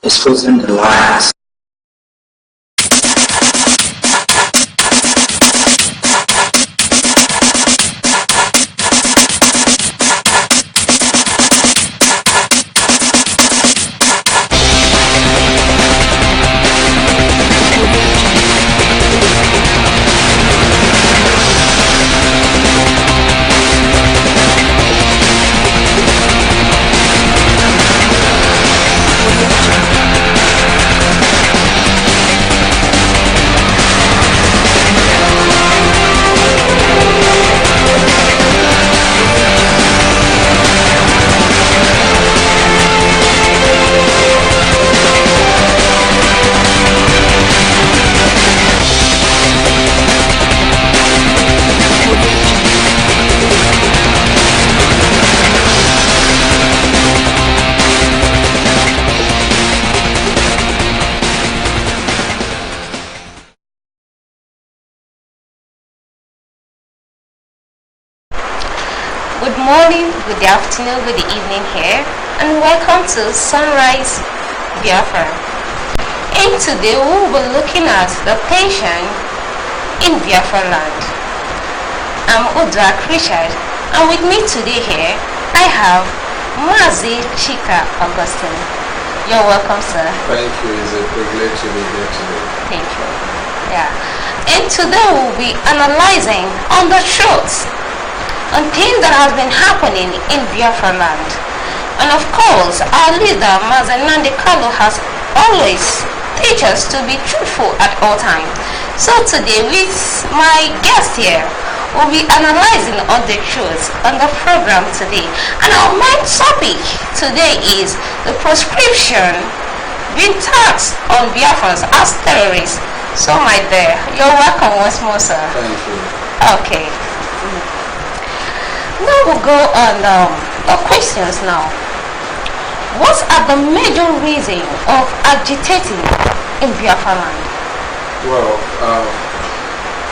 exposing the lies. Good morning, good afternoon, good evening here, and welcome to Sunrise Biafra. And today we will be looking at the tension in Biafra land. I'm Udrak Richard, and with me today here, I have Mazi Chika Augustine. You're welcome, sir. Thank you. It's a privilege to be here today. Thank you. Yeah. And today we'll be analyzing on the truth on things that has been happening in Biafra land. And of course, our leader, Mazenandi Kalu, has always teach us to be truthful at all times. So today, with my guest here, we'll be analyzing on the truth on the program today. And our main topic today is the proscription being taxed on Biafrans as terrorists. So my dear, you're welcome once more, sir. Thank you. Okay. Now we'll go on the questions now. What are the major reasons of agitating in Biafra land? Well,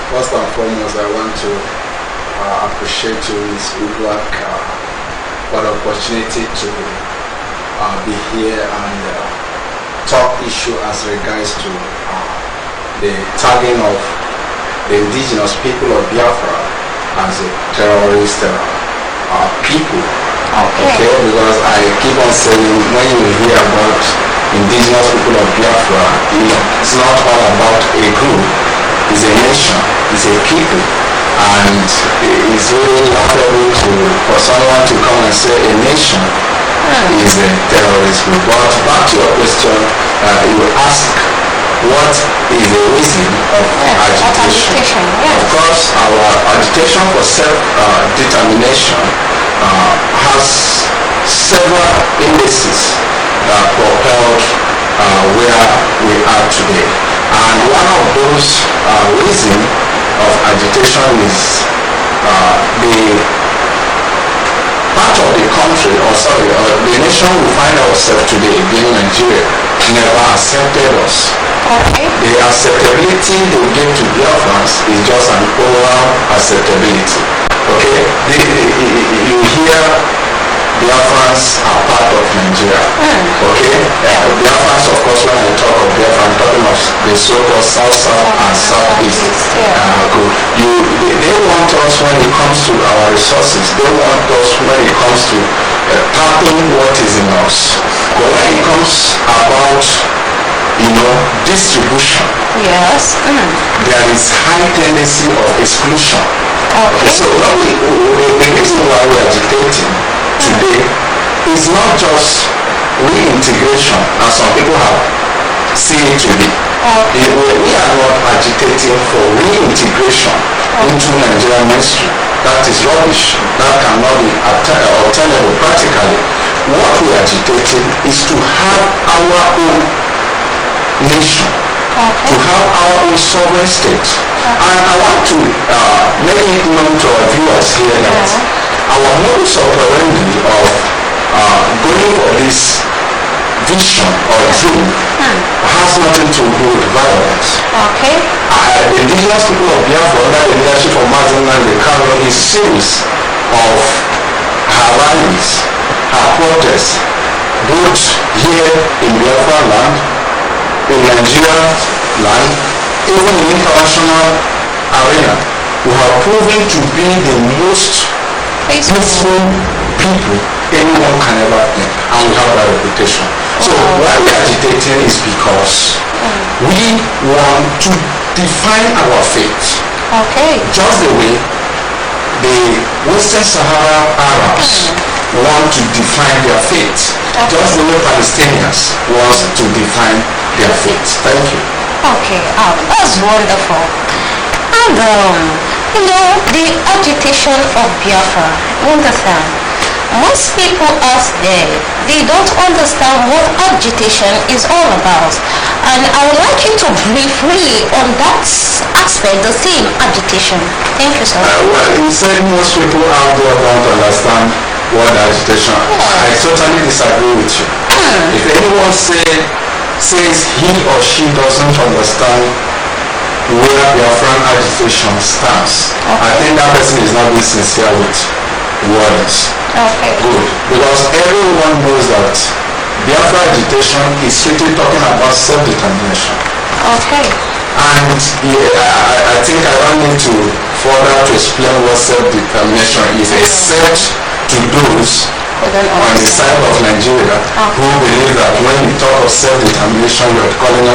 first and foremost, I want to appreciate you, Ms. Udrak, for the opportunity to be here and talk issue as regards to the tagging of the indigenous people of Biafra as a terrorist people. Okay, because I keep on saying when you hear about indigenous people of Biafra, it's not all about a group, it's a nation, it's a people, and it's really laughable for someone to come and say a nation is a terrorist group. But back to your question, you ask what is the reason of agitation? Of course, our agitation for self-determination has several indices that propelled where we are today. And one of those reasons of agitation is the part of the country, the nation we find ourselves today, being Nigeria, never accepted us. Okay. The acceptability they give to Biafrans is just an oral acceptability. Okay? You hear Biafrans are part of Nigeria. Okay? Biafrans, of course, when I talk of Biafra, I'm talking of the so-called South and Southeast. They want us when it comes to our resources. They want us when it comes to tapping what is in us. But when it comes about distribution. Yes. There is high tendency of exclusion. Okay. So the reason why we are agitating today is not just reintegration, as some people have seen it to be. We are not agitating for reintegration into Nigerian mainstream. That is rubbish. That cannot be obtainable practically. What we are agitating is to have our own nation, to have our own sovereign state. And I want to make it known to our viewers here that our modus operandi of going for this vision or dream has nothing to do with violence. Okay. The indigenous people of Biafra, under the leadership of Mazenandi Kalu, is series of her rallies, her protests, both here in Biafra land, in Nigeria land, even in international arena, we have proven to be the most peaceful people anyone can ever think, and we have that reputation. So why we are agitating is because we want to define our faith. Okay. Just the way the Western Sahara Arabs want to define their faith. Just the way Palestinians want to define their faith. Thank you. Okay, that's wonderful. And you know, the agitation of Biafra, you understand? Most people out there, they don't understand what agitation is all about. And I would like you to brief really on that aspect, the same agitation. Thank you, sir. Well, you said most people out there don't understand what agitation is. I totally disagree with you. If anyone says he or she doesn't understand where Biafran agitation stands, I think that person is not being sincere with words. Okay. Good. Because everyone knows that Biafra agitation is strictly talking about self-determination. Okay. And I think I don't need to further to explain what self-determination is, except to those on the side of Nigeria who believe that when you talk of self-determination, you are talking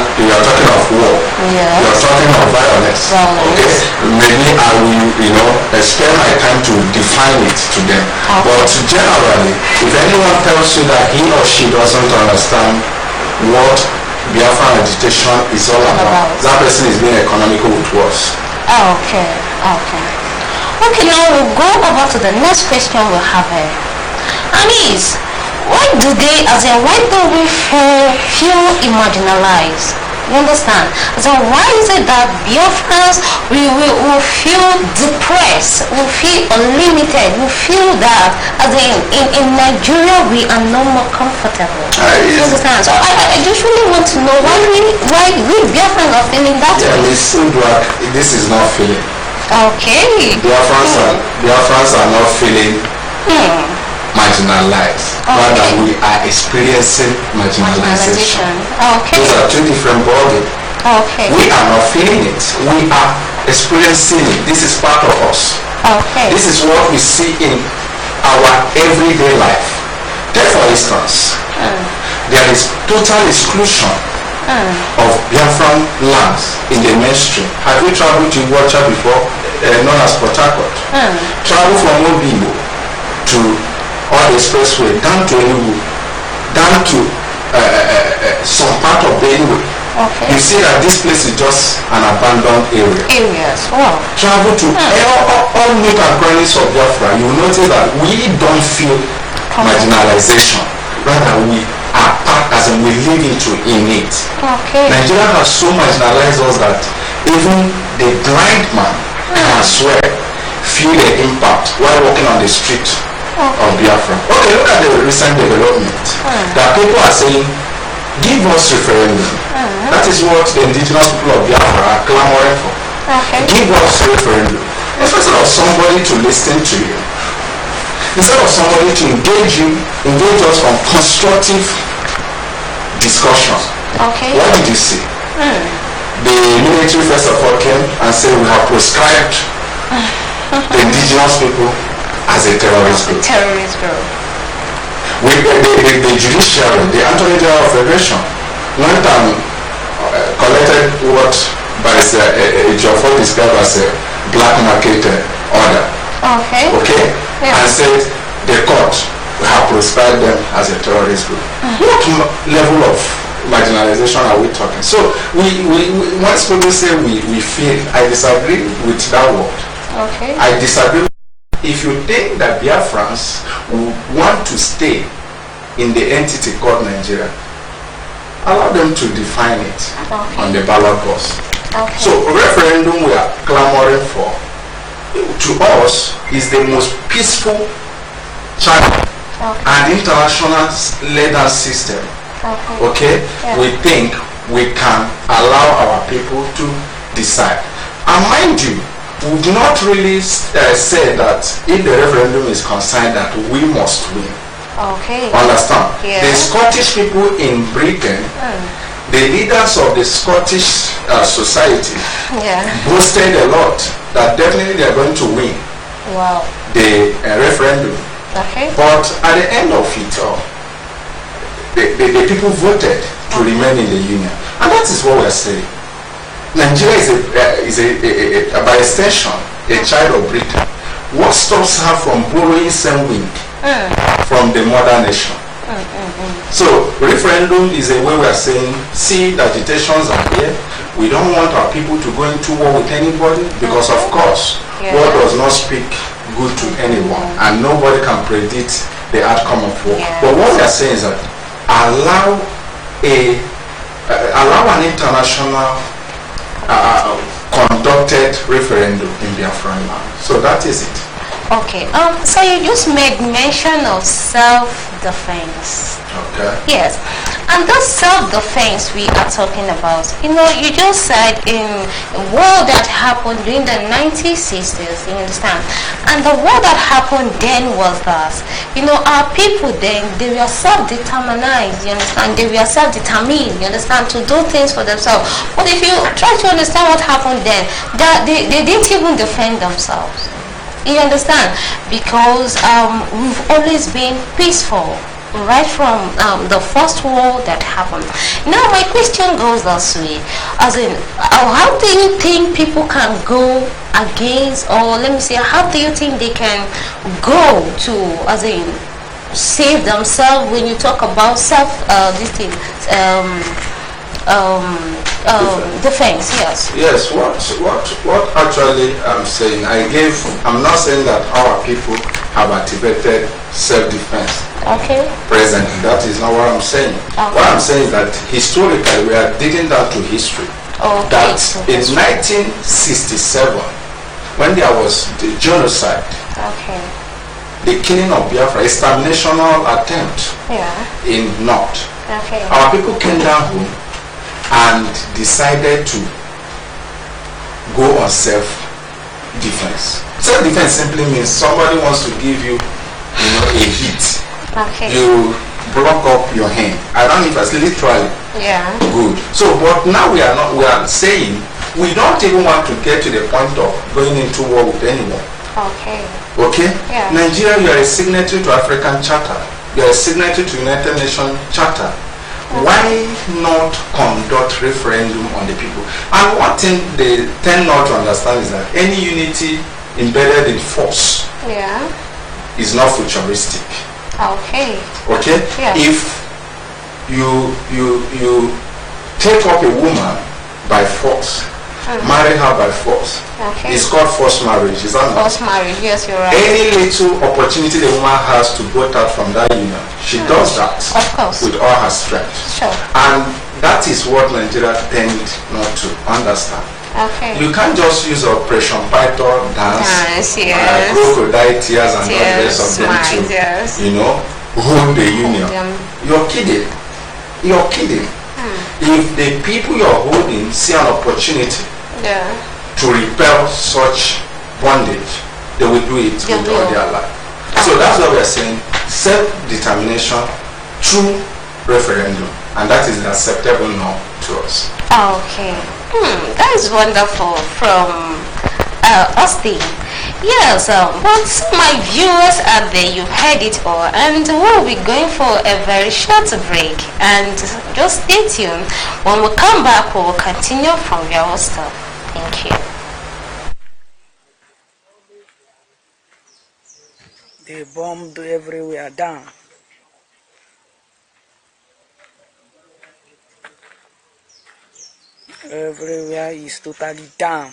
of war. Yes. You are talking of violence. Okay? Maybe I will, spend my time to define it to them. But generally, if anyone tells you that he or she doesn't understand what Biafran agitation is all about, that person is being economical with words. Okay, now we'll go over to the next question we have here. And is, why do we feel marginalized? You understand? So why is it that Biafrans will feel depressed, will feel unlimited, will feel that as in Nigeria we are no more comfortable? You understand? So I just really want to know why we Biafrans are feeling that way. Yeah, listen, this is not feeling. Okay. Biafrans are not feeling marginalized. Rather, we are experiencing marginalization. Okay. Those are two different bodies. Okay. We are not feeling it. We are experiencing it. This is part of us. Okay. This is what we see in our everyday life. Take for instance, there is total exclusion of Biafran lands in the mainstream. Have you traveled to Iwacha before, known as Port Harcourt? Travel from Obibo to all the expressway, down to Enugu, down to some part of Benue. Okay. You see that this place is just an abandoned area. Areas. Wow. Travel to all nook and crannies of Biafra, you will notice that we don't feel marginalization. Rather, we are part, as in we live in it. Okay. Nigeria has so marginalized us that even the blind man can swear feel the impact while walking on the street of Biafra. Okay, look at the recent development. That people are saying, give us referendum. That is what the indigenous people of Biafra are clamoring for. Okay. Give us referendum. Instead of somebody to listen to you, instead of somebody to engage us on constructive discussion. Okay. What did you see? The military first of all came and said we have proscribed the indigenous people as a terrorist group. The judiciary, the Attorney General of Federation, went and collected what Barrister Ejiofor described as a black market order. Okay? Yeah. And said the court have proscribed them as a terrorist group. What level of marginalization are we talking? So once people say we feel, I disagree with that word. Okay. I disagree. If you think that Biafrans want to stay in the entity called Nigeria, allow them to define it on the ballot box. So referendum we are clamoring for, to us, is the most peaceful channel and international legal system. Okay? Yeah. We think we can allow our people to decide. And mind you, we do not really say that if the referendum is concerned that we must win. Okay. Understand? Yeah. The Scottish people in Britain, the leaders of the Scottish society boasted a lot that definitely they are going to win the referendum. Okay. But at the end of it all, the people voted to remain in the union. And that is what we are saying. Nigeria is by extension, a child of Britain. What stops her from borrowing same wind from the mother nation? So referendum is a way we are saying, see, the agitations are here. We don't want our people to go into war with anybody because, of course, war does not speak good to anyone, and nobody can predict the outcome of war. But what we are saying is that allow an international conducted referendum in Biafran land. So that is it. Okay. So you just made mention of self-defense. Okay. Yes. And that self-defense we are talking about, you know, you just said in a war that happened during the 1960s, you understand? And the war that happened then was that, you know, our people then, they were self-determined, you understand? They were self-determined, you understand, to do things for themselves. But if you try to understand what happened then, they didn't even defend themselves. You understand? Because we've always been peaceful right from the first war that happened. Now my question goes this way, as in, how do you think people can go against, or let me say, how do you think they can go to, as in, save themselves when you talk about defense? Yes, what actually I'm saying, I'm not saying that our people have activated self-defense. Okay. Presently, that is not what I'm saying. Okay. What I'm saying is that historically we are digging down to history. Okay. That in 1967, when there was the genocide, the killing of Biafra, exterminational attempt in North, our people came down home and decided to go on self-defense. Self-defense simply means somebody wants to give you, a hit. You block up your hand. I don't know if that's literally good. So, but now we are saying we don't even want to get to the point of going into war with anyone. Okay? Yeah. Nigeria, you are a signatory to African Charter. You are a signatory to United Nations Charter. Why not conduct referendum on the people? And one thing they tend not to understand is that any unity embedded in force is not futuristic. Okay? Yeah. If you take up a woman by force, marry her by force, it's called forced marriage, is that not? Forced marriage, yes, you're right. Any little opportunity the woman has to vote out from that union, she does that, of course, with all her strength. Sure. And that is what Nigeria tend not to understand. You can't just use Operation Python dance, crocodile tears and all the rest of them to, hold the union. You're kidding. If the people you're holding see an opportunity to repel such bondage, they will do it with all their life. So that's what we're saying, self-determination through referendum, and that is acceptable now to us. Okay. That is wonderful from Austin. Yes, but my viewers out there, you've heard it all, and we'll be going for a very short break, and just stay tuned. When we come back, we will continue from your stuff. Thank you. They bombed everywhere down. Everywhere is totally down.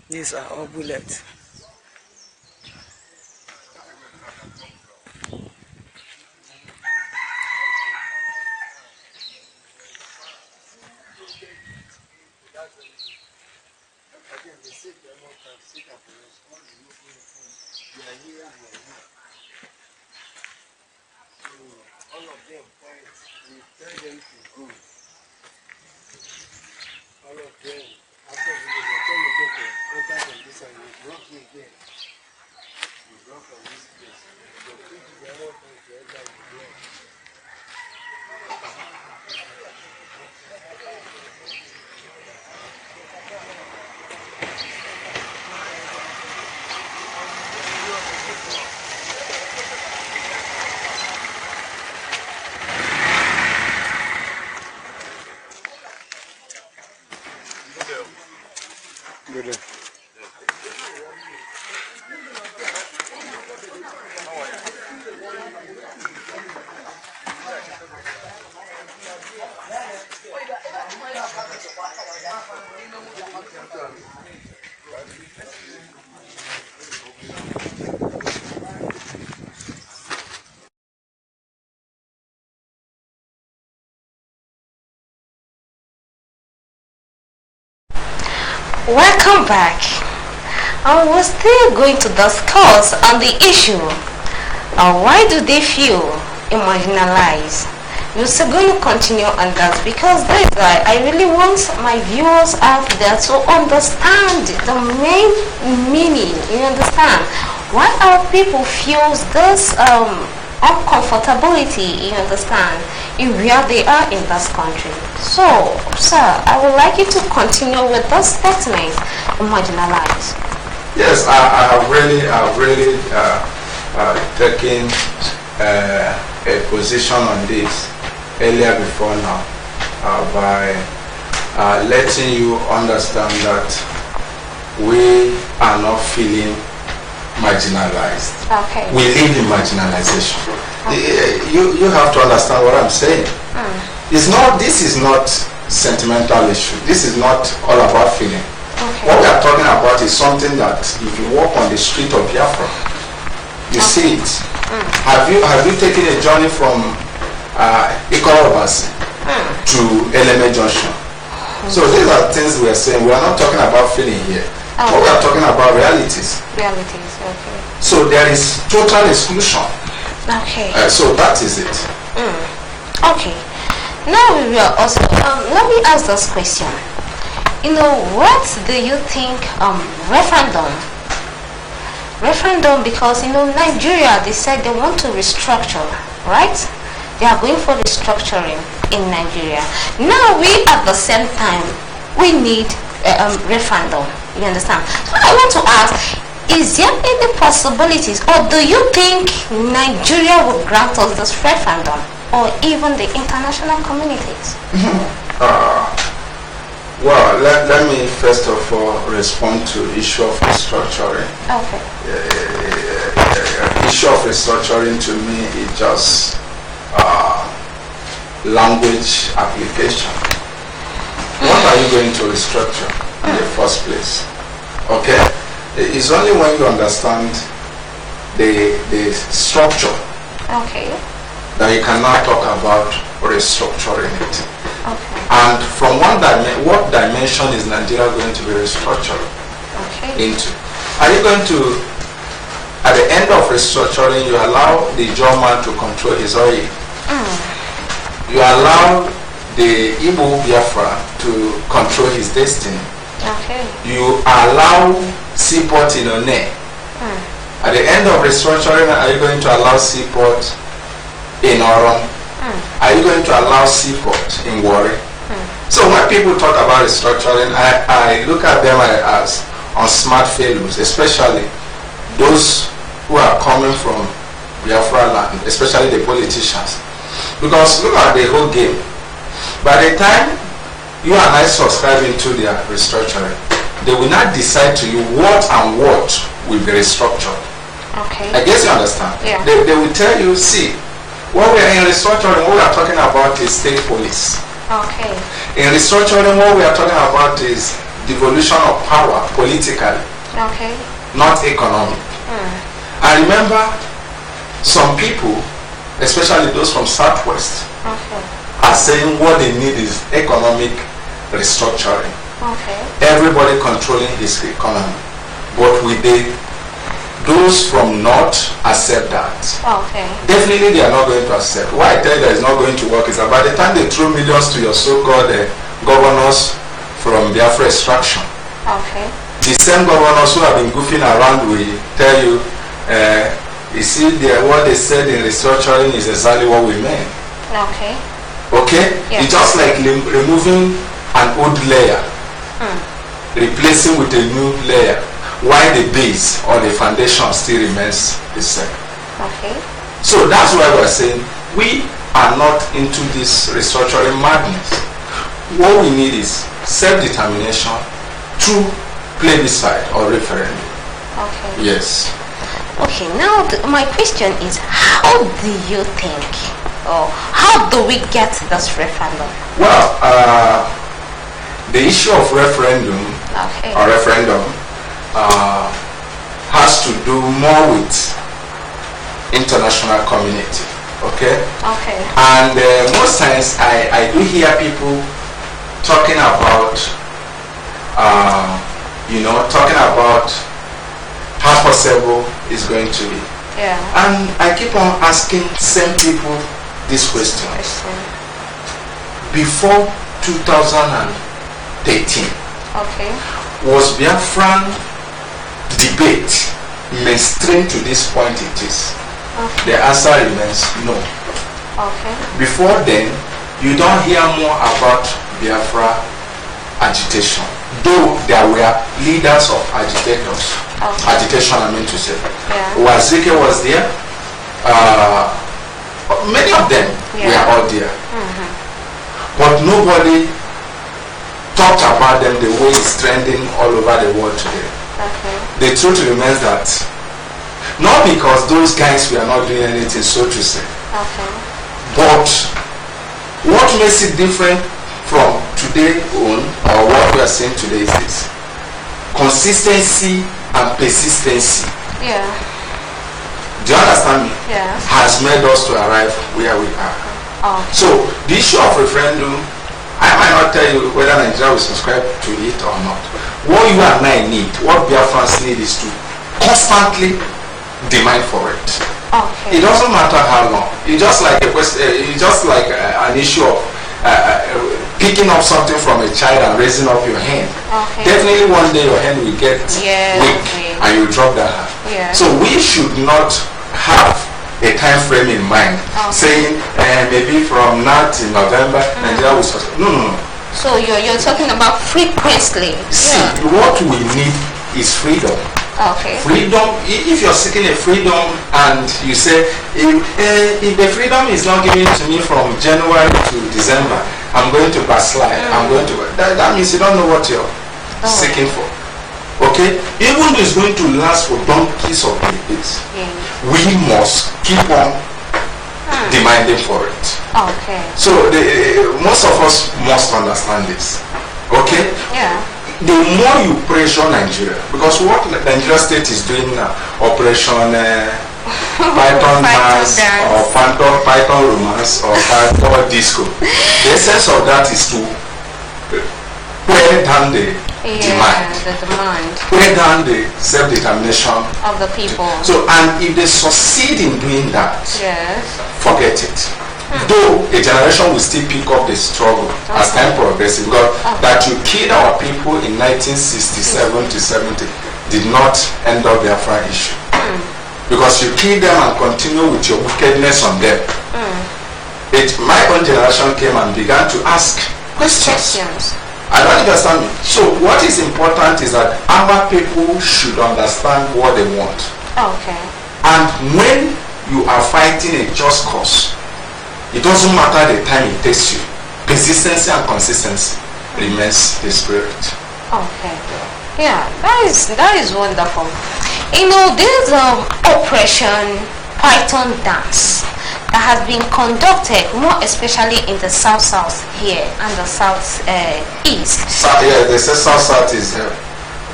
These are all bullets. Again, they say they want to seek up for us. All the European friends, we are here, we are here. So all of them fight. We tell them to go. All of them, after they tell me to enter from this and you block me again. You block from this place. So if they want to enter, you block. Good. Welcome back. We're still going to discuss on the issue of why do they feel marginalized. We're still going to continue on that because this I really want my viewers out there to understand the main meaning. You understand why our people feels this uncomfortability, you understand, in where they are in this country. So, sir, I would like you to continue with this statement, marginalized. Yes, I have really taken a position on this earlier before now by letting you understand that we are not feeling marginalized. Okay. We live in marginalization. Okay. You have to understand what I'm saying. This is not sentimental issue. This is not all about feeling. Okay. What we are talking about is something that if you walk on the street of Biafra, you see it. Have you taken a journey from Ikorobasi to Eleme Junction? So these are things we are saying. We are not talking about feeling here. But we are talking about realities. Realities, okay. So there is total exclusion. Okay. So that is it. Okay. Now we will also let me ask this question. You know, what do you think referendum, because you know Nigeria, they said they want to restructure, right? They are going for restructuring in Nigeria. Now we at the same time we need referendum. You understand? So I want to ask, is there any possibilities, or do you think Nigeria would grant us this referendum, or even the international communities? Well, let me first of all respond to issue of restructuring. Okay. Issue of restructuring to me is just language application. What are you going to restructure in the first place? Okay? It's only when you understand the structure, okay, that you cannot talk about restructuring it. Okay. And from what dimension is Nigeria going to be restructured into? Are you going to, at the end of restructuring, you allow the German to control his oil? You allow the Igbo Biafra to control his destiny? Okay. You allow seaport in One? At the end of restructuring, are you going to allow seaport in Oron? Are you going to allow seaport in Warri? So when people talk about restructuring, I look at them as on smart failures, especially those who are coming from Biafra land, especially the politicians. Because look at the whole game. By the time you and I subscribe into their restructuring, they will not decide to you what and what will be restructured. Okay. I guess you understand. Yeah. They will tell you, see, what we are in restructuring, what we are talking about is state police. Okay. In restructuring, what we are talking about is devolution of power politically. Okay. Not economic. And remember, some people, especially those from Southwest, are saying what they need is economic restructuring. Okay. Everybody controlling his economy. But with those from North accept that. Okay. Definitely they are not going to accept. Why I tell you that it's not going to work is that by the time they throw millions to your so-called governors from Biafra extraction, Okay. the same governors who have been goofing around will tell you, you see, what they said in restructuring is exactly what we meant. Okay. Okay? Yes. It's just like removing an old layer, replacing with a new layer, while the base or the foundation still remains the same. Okay. So that's why we're saying we are not into this restructuring madness. What we need is self-determination through plebiscite or referendum. Okay. Yes. Okay, now my question is, how do you think, or how do we get this referendum? Well, the issue of referendum Okay. or referendum has to do more with international community. Okay? Okay. And most times I do hear people talking about, talking about how possible it's going to be. Yeah. And I keep on asking same people this question. Before 2013, Okay. was Biafran debate mainstream to this point it is? Okay. The answer remains no. Okay. Before then, you don't hear more about Biafra agitation, though there were leaders of agitators. Okay. Agitation, I mean to say. Yeah. Wazike was there. Many of them were all there. But nobody talked about them the way it's trending all over the world today. Okay. The truth remains that not because those guys were not doing anything, so to say, Okay. but what makes it different from today on, or what we are saying today, is this: consistency and persistency. Yeah. Do you understand me? Yeah. Has made us to arrive where we are. Okay. So the issue of referendum, I might not tell you whether Nigeria will subscribe to it or not. What you and I need, what Biafrans need, is to constantly demand for it. Okay. It doesn't matter how long. It's just like a question. It's just like an issue of picking up something from a child and raising up your hand. Okay. Definitely one day your hand will get Yes, weak okay. and you drop that hand. Yeah. So we should not have a time frame in mind, saying maybe from now till November Nigeria will subscribe. No. So you're talking about frequently. See, what we need is freedom. Okay. Freedom. If you're seeking a freedom and you say, if the freedom is not given to me from January to December, I'm going to backslide. I'm going to. That means you don't know what you're seeking for. Okay. Even though it's going to last for donkeys or days, we must keep on demanding for it. Okay. So most of us must understand this. Okay. Yeah. The more you pressure Nigeria, because what the Nigeria state is doing now, Operation Python dance or Python romance or Python disco, the essence of that is to wear down the demand, wear down the self-determination of the people. So, and if they succeed in doing that, Yes. forget it. Though a generation will still pick up the struggle as time progresses, because that you killed our people in 1967 to 70 did not end up their Biafra issue. Because you killed them and continue with your wickedness on them. My own generation came and began to ask questions. I don't understand me. So what is important is that our people should understand what they want. Okay. And when you are fighting a just cause, it doesn't matter the time it takes you. Persistency and consistency remains the spirit. Okay. Yeah, that is wonderful. You know, this Operation Python dance that has been conducted more especially in the south here and the south east. Yeah, they say south is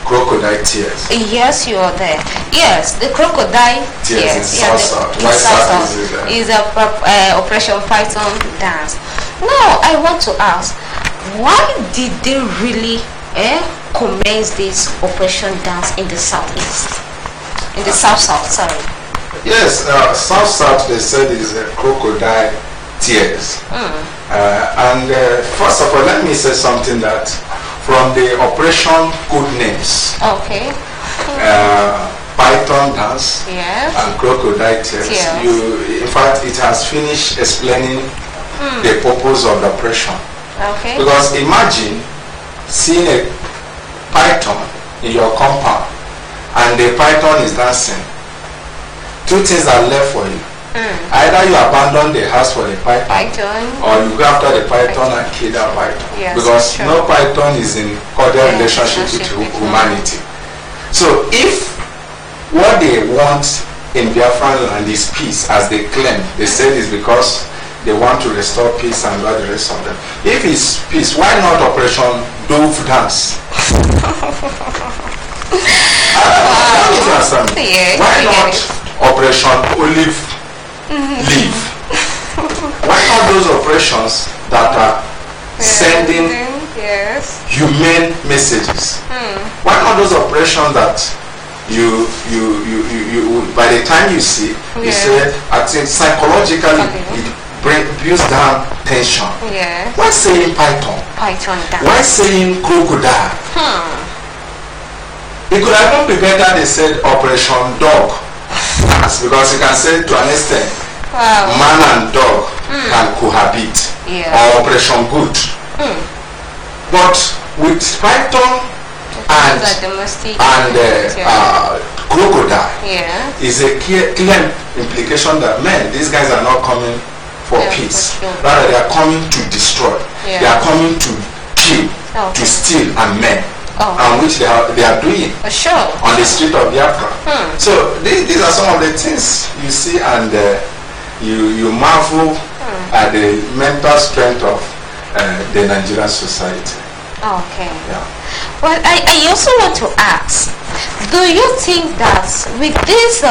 crocodile tears. Yes, you are there. Yes, the crocodile tears. South. Is a Operation Python dance. Now, I want to ask, why did they really commenced this operation dance in the southeast, in the south, sorry? Yes, south they said is crocodile tears. And first of all, let me say something that from the operation code names, Okay. python dance Yes. and crocodile tears, in fact it has finished explaining the purpose of the operation. Okay. Because imagine seeing a python in your compound and the python is dancing. Two things are left for you. Either you abandon the house for the python, or you go after the python and kill that python. Yes, because sure. no python is in cordial relationship with humanity. So if what they want in Biafran land is peace, as they claim, they said is because they want to restore peace and all the rest of them. If it's peace, why not Operation Dove Dance? Yes, Why not yes. Operation Olive Leaf? Why not those operations that are sending Yes. humane messages? Why not those operations that you by the time you see, you say, I think psychologically it builds down tension. Yes. Why saying python? Python dance. Why saying crocodile? It could have even be better they said Operation Dog. Because you can say to an extent, Wow. man and dog can cohabit. Yeah. Or Operation Good. But with python and domestic crocodile, yeah. is a clear implication that men, these guys are not coming for peace. For sure. Rather, they are coming to destroy. Yeah. They are coming to kill, to steal and men. And which they are doing Sure. on the street of Biafra. So these are some of the things you see, and you marvel at the mental strength of the Nigerian society. Okay. Yeah. Well, I also want to ask, do you think that with this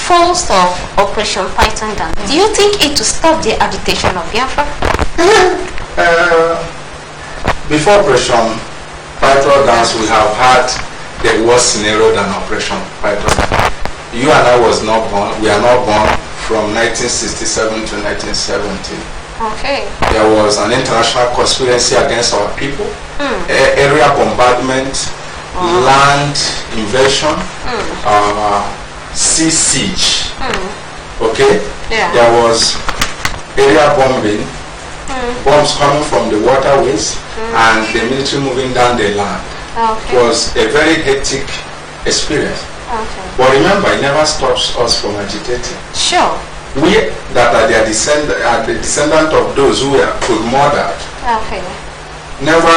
force of Operation Python Dance, do you think it will stop the agitation of Biafra? Before Operation Python Dance, we have had the worst scenario than Operation Python Dance. You and I was not born. We are not born from 1967 to 1970. Okay. There was an international conspiracy against our people, area bombardment, land invasion, sea siege. Okay? Yeah. There was area bombing, bombs coming from the waterways, and the military moving down the land. Okay. It was a very hectic experience. Okay. But remember, it never stops us from agitating. Sure. We that are the descendant of those who were murdered, Okay. never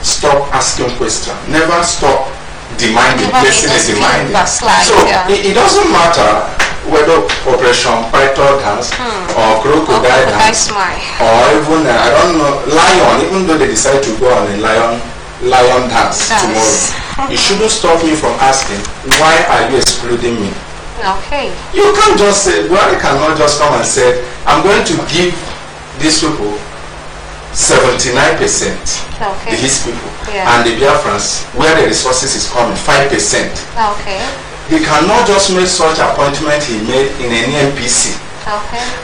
stop asking questions, never stop demanding, placing a demand. So it doesn't matter whether Operation Python Dance or Crocodile Dance or even I don't know, lion. Even though they decide to go on a lion dance tomorrow, it shouldn't stop me from asking, why are you excluding me? Okay. You can't just say, Buhari cannot just come and say, I'm going to give these people 79%, his people, and the Biafrans, where the resources is coming, 5%. Okay. He cannot just make such appointment he made in an NPC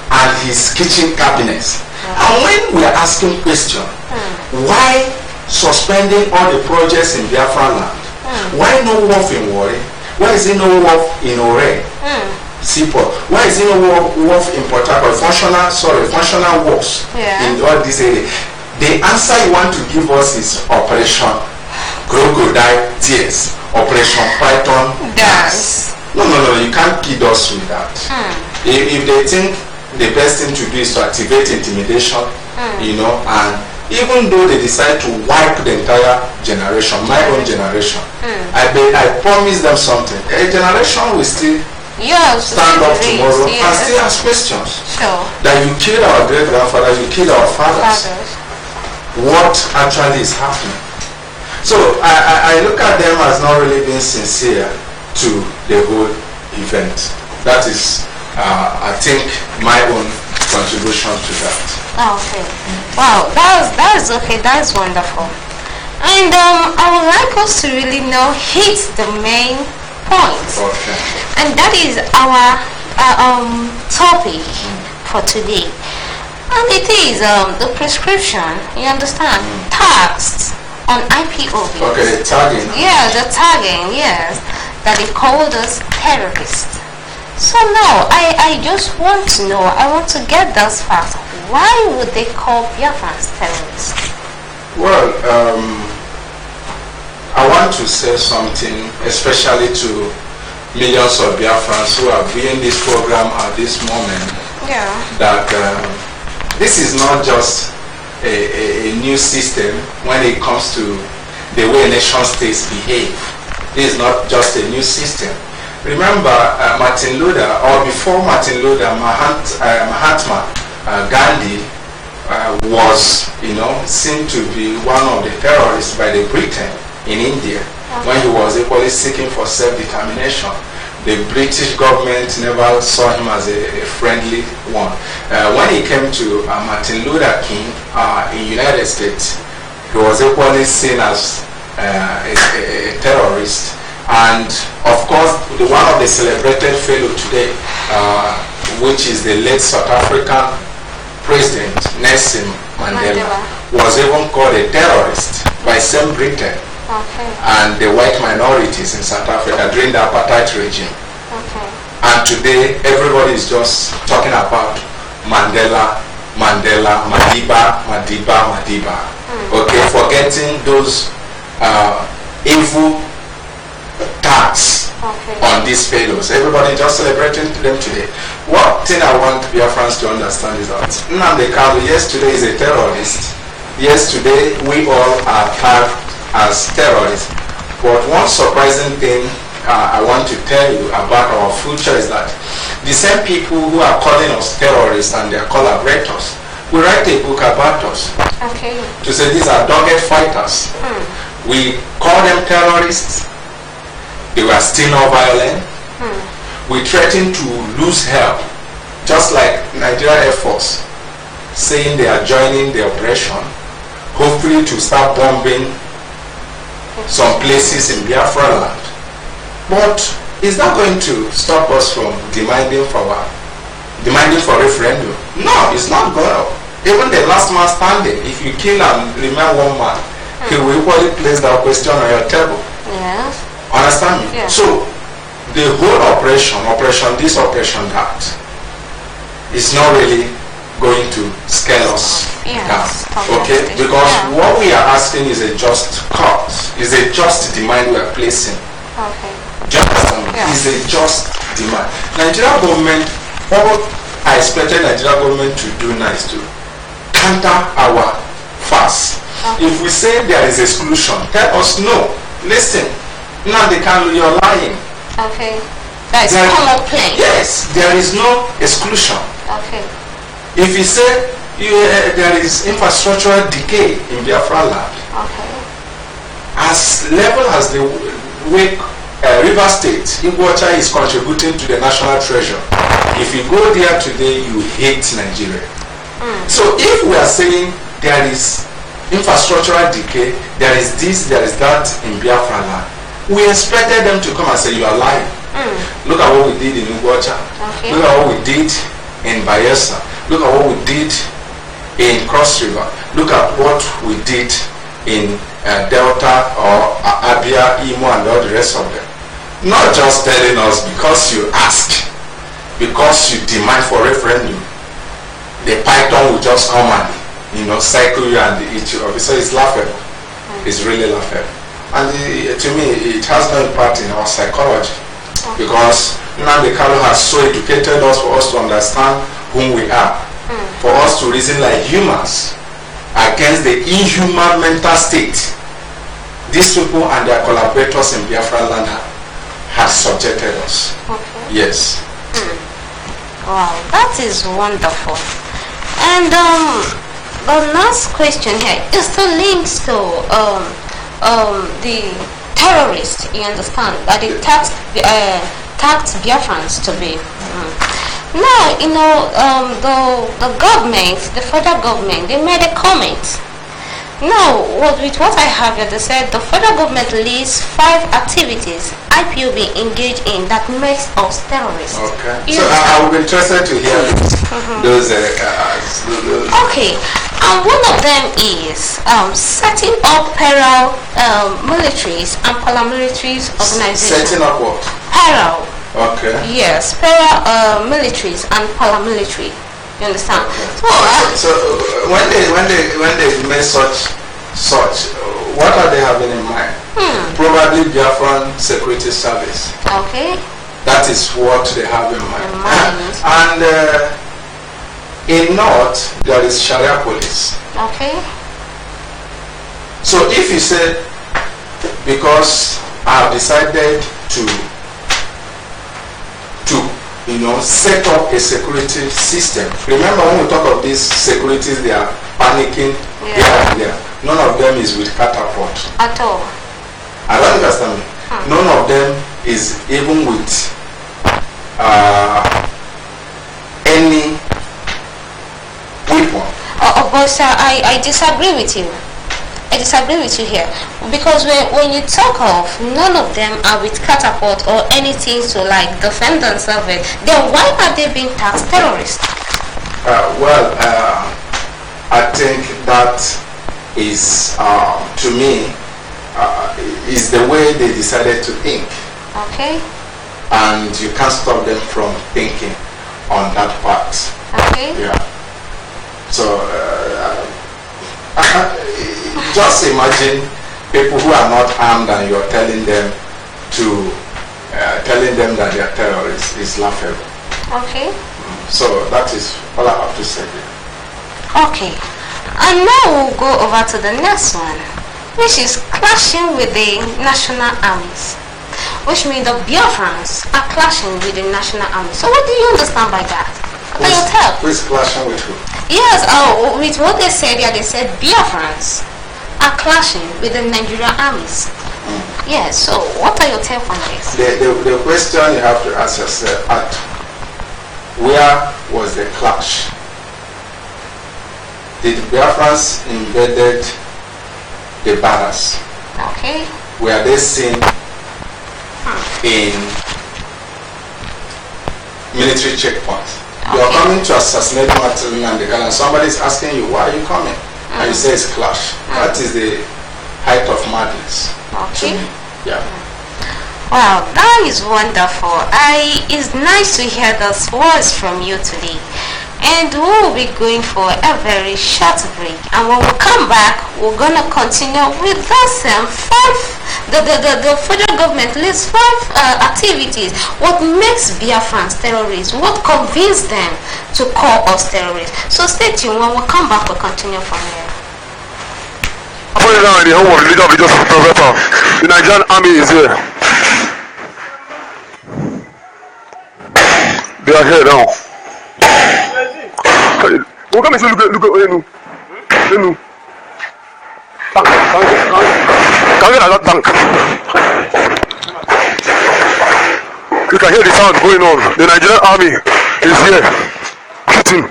and his kitchen cabinets. And when we are asking question, why suspending all the projects in Biafra land? Why no wharf in Warri? Why is there no wharf in Ore? Seaport. Why is there no wharf in Port Harcourt? Functional wharfs in all this area. The answer you want to give us is Operation Crocodile Tears, Operation Python Dance. No, you can't kid us with that. If they think the best thing to do is to activate intimidation, and even though they decide to wipe the entire generation, my own generation, I promise them something. A generation will still stand up tomorrow and still ask questions. That you killed our great grandfathers, you killed our fathers. What actually is happening? So I look at them as not really being sincere to the whole event. That is, I think, my own contribution to that. Okay. Wow, that's okay. That's wonderful. And I would like us to really hit the main point. Okay. And that is our topic for today. And it is the prescription, you understand, taxed on IPOB. Okay, the tagging. Yeah, the tagging, yes, that they called us terrorists. So now, I just want to know, I want to get this fact. Why would they call Biafrans terrorists? Well, I want to say something, especially to millions of Biafrans who are viewing this program at this moment. Yeah. That this is not just a new system when it comes to the way nation states behave. This is not just a new system. Remember, Martin Luther, or before Martin Luther, Mahatma Gandhi was, seen to be one of the terrorists by the Britain in India when he was equally seeking for self-determination. The British government never saw him as a friendly one. When he came to Martin Luther King in United States, he was equally seen as a terrorist. And of course, one of the celebrated fellow today, which is the late South African President Nelson Mandela, was even called a terrorist by same Britain. Okay. And the white minorities in South Africa during the apartheid regime. Okay. And today, everybody is just talking about Mandela, Madiba. Okay, forgetting those evil tax on these fellows. Everybody just celebrating them today. One thing I want Biafrans to understand is that Nnamdi Kanu, yes, today is a terrorist. Yes, today we all are tagged as terrorists. But one surprising thing I want to tell you about our future is that the same people who are calling us terrorists and their collaborators will write a book about us. Okay. To say these are dogged fighters. We call them terrorists. They were still not violent. We threaten to lose help, just like Nigeria Air Force saying they are joining the operation, hopefully to start bombing some places in Biafra land. But is that going to stop us from demanding for referendum? No, it's not going to. Even the last man standing, if you kill and remain one man, he will equally place that question on your table. Yes. Understand me? Yeah. So the whole operation this, operation that, is not really going to scale us down. Okay? Because what we are asking is a just cause, is a just demand we are placing. Okay. Is a just demand. Nigeria government, what I expected Nigeria government to do now is to counter our fast. If we say there is exclusion, tell us no. Listen, now they can, you're lying. Okay. That is common plain. Yes, there is no exclusion. Okay. If you say there is infrastructural decay in Biafra land, Okay. as level as the way River State, Iguacha is contributing to the national treasure. If you go there today, you hate Nigeria. So if we are saying there is infrastructural decay, there is this, there is that in Biafra land, we expected them to come and say you are lying. Look at what we did in Iguacha. Okay. Look at what we did in Bayelsa. Look at what we did in Cross River. Look at what we did in Delta or Abia, Imo, and all the rest of them. Not just telling us because you ask, because you demand for referendum, the python will just come and cycle you and eat you up. So it's laughable. It's really laughable. And to me, it has no impact in our psychology, because Nnamdi Kanu has so educated us for us to understand whom we are, for us to reason like humans against the inhuman mental state these people and their collaborators in Biafra land have subjected us. Okay. Yes. Wow, that is wonderful. And the last question here is the links to the terrorists, you understand, that they taxed Biafrans to be. Now, the government, the federal government, they made a comment. No, with what I have here, they said the federal government lists 5 activities IPOB engaged in that makes us terrorists. Okay. So I would be interested to hear those. Okay, and one of them is setting up parallel militaries and paramilitaries organizations. Setting up what? Parallel. Okay. Yes, militaries and paramilitary. You understand? Okay. So when they make such, what are they having in mind? Probably Biafran Security Service. Okay. That is what they have in mind. And in North there is Sharia police. Okay. So if you say, because I have decided to set up a security system. Remember when we talk of these securities, they are panicking here and there. None of them is with catapult. At all. I don't understand me. None of them is even with any weapon. But sir, I disagree with you. I disagree with you here, because when you talk of none of them are with catapult or anything to like defend themselves, then why are they being taxed terrorists? I think that is, to me, is the way they decided to think. Okay. And you can't stop them from thinking on that part. Okay. Yeah. So, just imagine people who are not armed and you're telling them that they are terrorists is laughable. Okay. So that is all I have to say. Okay. And now we'll go over to the next one, which is clashing with the national armies, which means the Biafrans are clashing with the national army. So what do you understand by that? Can you tell? Who is clashing with who? Yes, with what they said here, they said Biafrans are clashing with the Nigerian armies. Yes, so what are your take on this? The question you have to ask yourself, where was the clash? Did Biafrans invaded the barracks? Okay. Were they seen in military checkpoints? Okay. You are coming to assassinate Martin and somebody is asking you, why are you coming? And you say it's clash. That is the height of madness. Okay. Yeah. Wow, that is wonderful. It's nice to hear those words from you today. And we will be going for a very short break. And when we come back, we're going to continue with those 5. The federal government lists 5 activities. What makes Biafrans terrorists? What convinced them to call us terrorists? So stay tuned. When we come back, we'll continue from here. Now in the home of the leader of the Justice Professor, the Nigerian army is here. They are here now. We'll come and say, look, Enu. Tank. Can you get that tank? You can hear the sound going on. The Nigerian army is here. Shooting.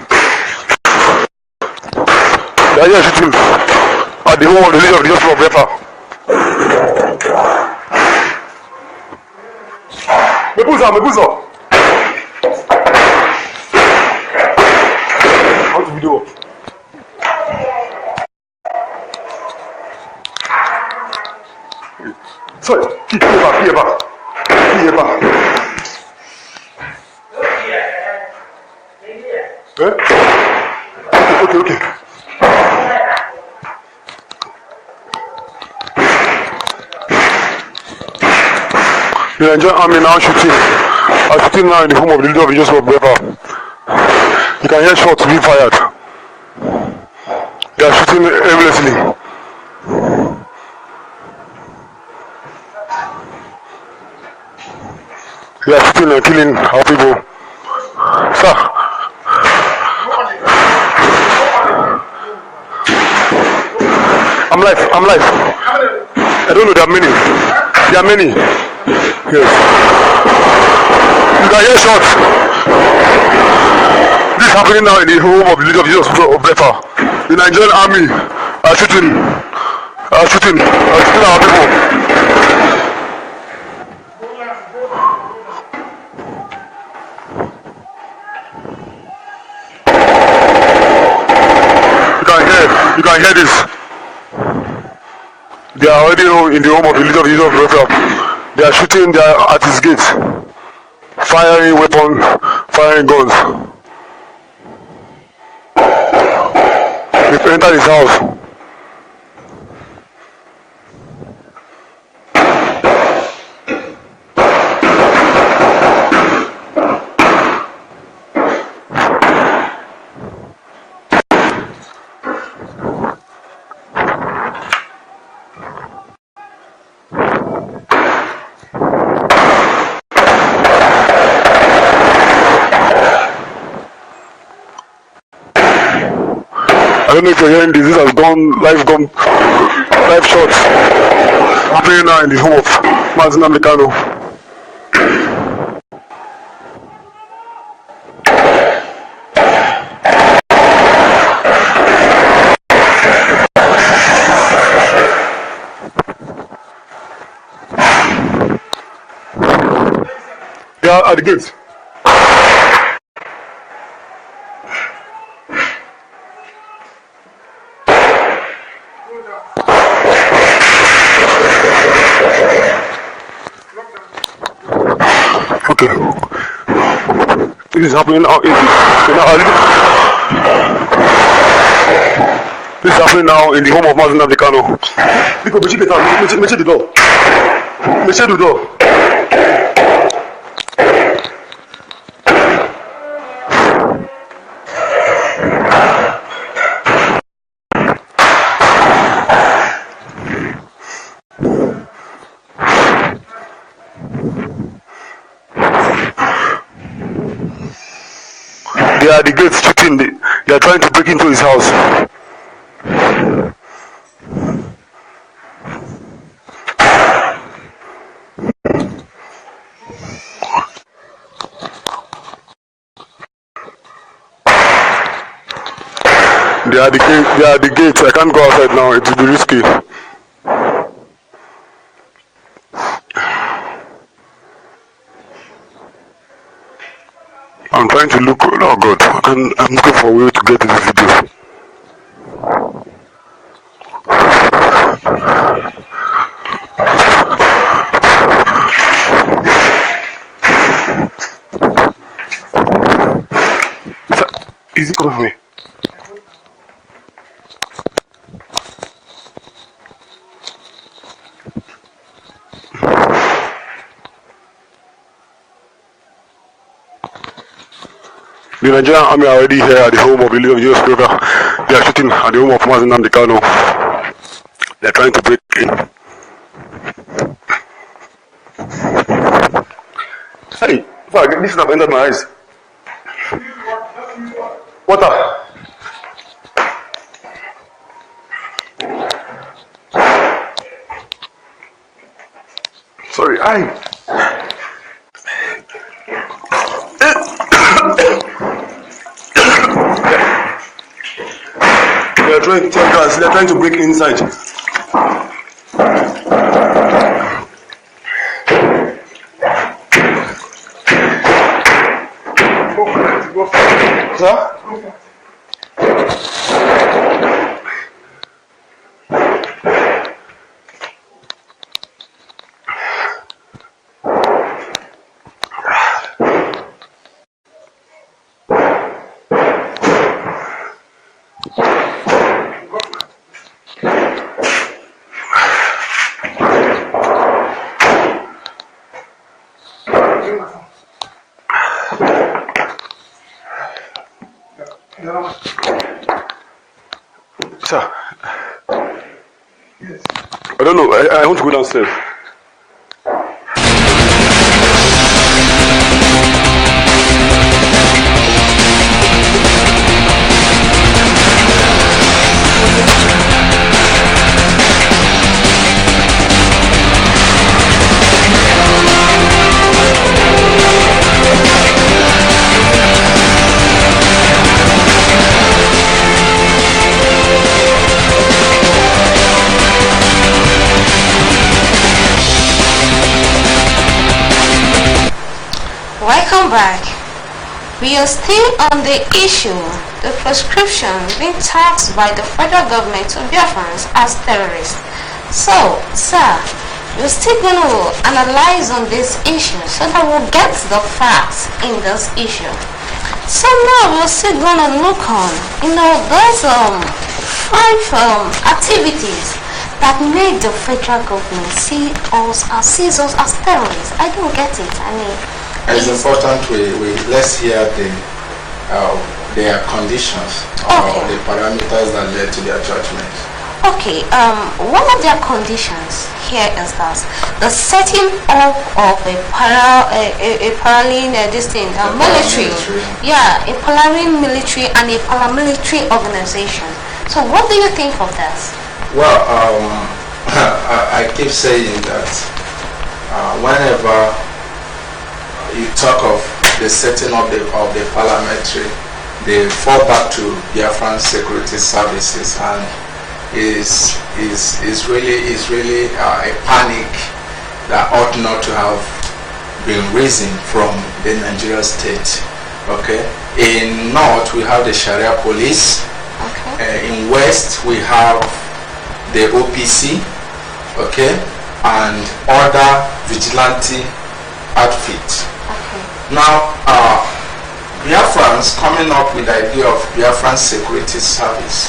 They are here shooting at the home of the leader of the Justice Professor. Mebuza. How to video? Sorry, here back. Okay. The Nigerian army now shooting now in the home of the leader of the Justice Professor. You can hear shots being fired. They are shooting aimlessly. They are shooting and killing our people. Sir. I'm live. I don't know, there are many. Yes. You can hear shots. This is happening now in the home of the leader of the Justice Professor. The Nigerian army are shooting our people. You can hear this. They are already in the home of the leader of the Biafra. They are shooting. They are at his gate, firing weapons, firing guns. They've entered his house. I don't know if you're hearing this. This has gone live shots happening now in the home of Mazin Americano. They are at the gates. Okay. This is happening now. This is happening now in the home of Mazin Americano. Because make the door. Make the door. They are at the gates shooting. They are trying to break into his house. They are at the gates. I can't go outside now. It will be risky. I'm trying to look. Oh God, I'm looking for a way to get to this video. Is it coming for me? The Nigerian army are already here at the home of the leader of the Biafra. They are shooting at the home of Mazin Americano. They are trying to break in. Hey, this have entered my eyes. Water. Sorry, They are trying to tell us. They are trying to break inside. Sir? Sir, yes. I don't know. I want to go downstairs. Welcome back. We are still on the issue, the proscription being taxed by the federal government to Biafrans as terrorists. So, sir, we're still going to analyze on this issue so that we'll get the facts in this issue. So now we're still going to look on, those 5 activities that made the federal government see us as terrorists. I don't get it. I mean, it's important let's hear their conditions or the parameters that led to their judgment. Okay, one of their conditions here is that the setting up of a parallel military, a parallel military and a paramilitary organization. So what do you think of that? Well, I keep saying that whenever you talk of the setting up of the parliamentary, they fall back to Biafran security services, and is really a panic that ought not to have been risen from the Nigeria state. Okay, in North we have the Sharia police. Okay. In West we have the OPC. Okay, and other vigilante outfits. Okay. Now, Biafrans coming up with the idea of Biafran security service.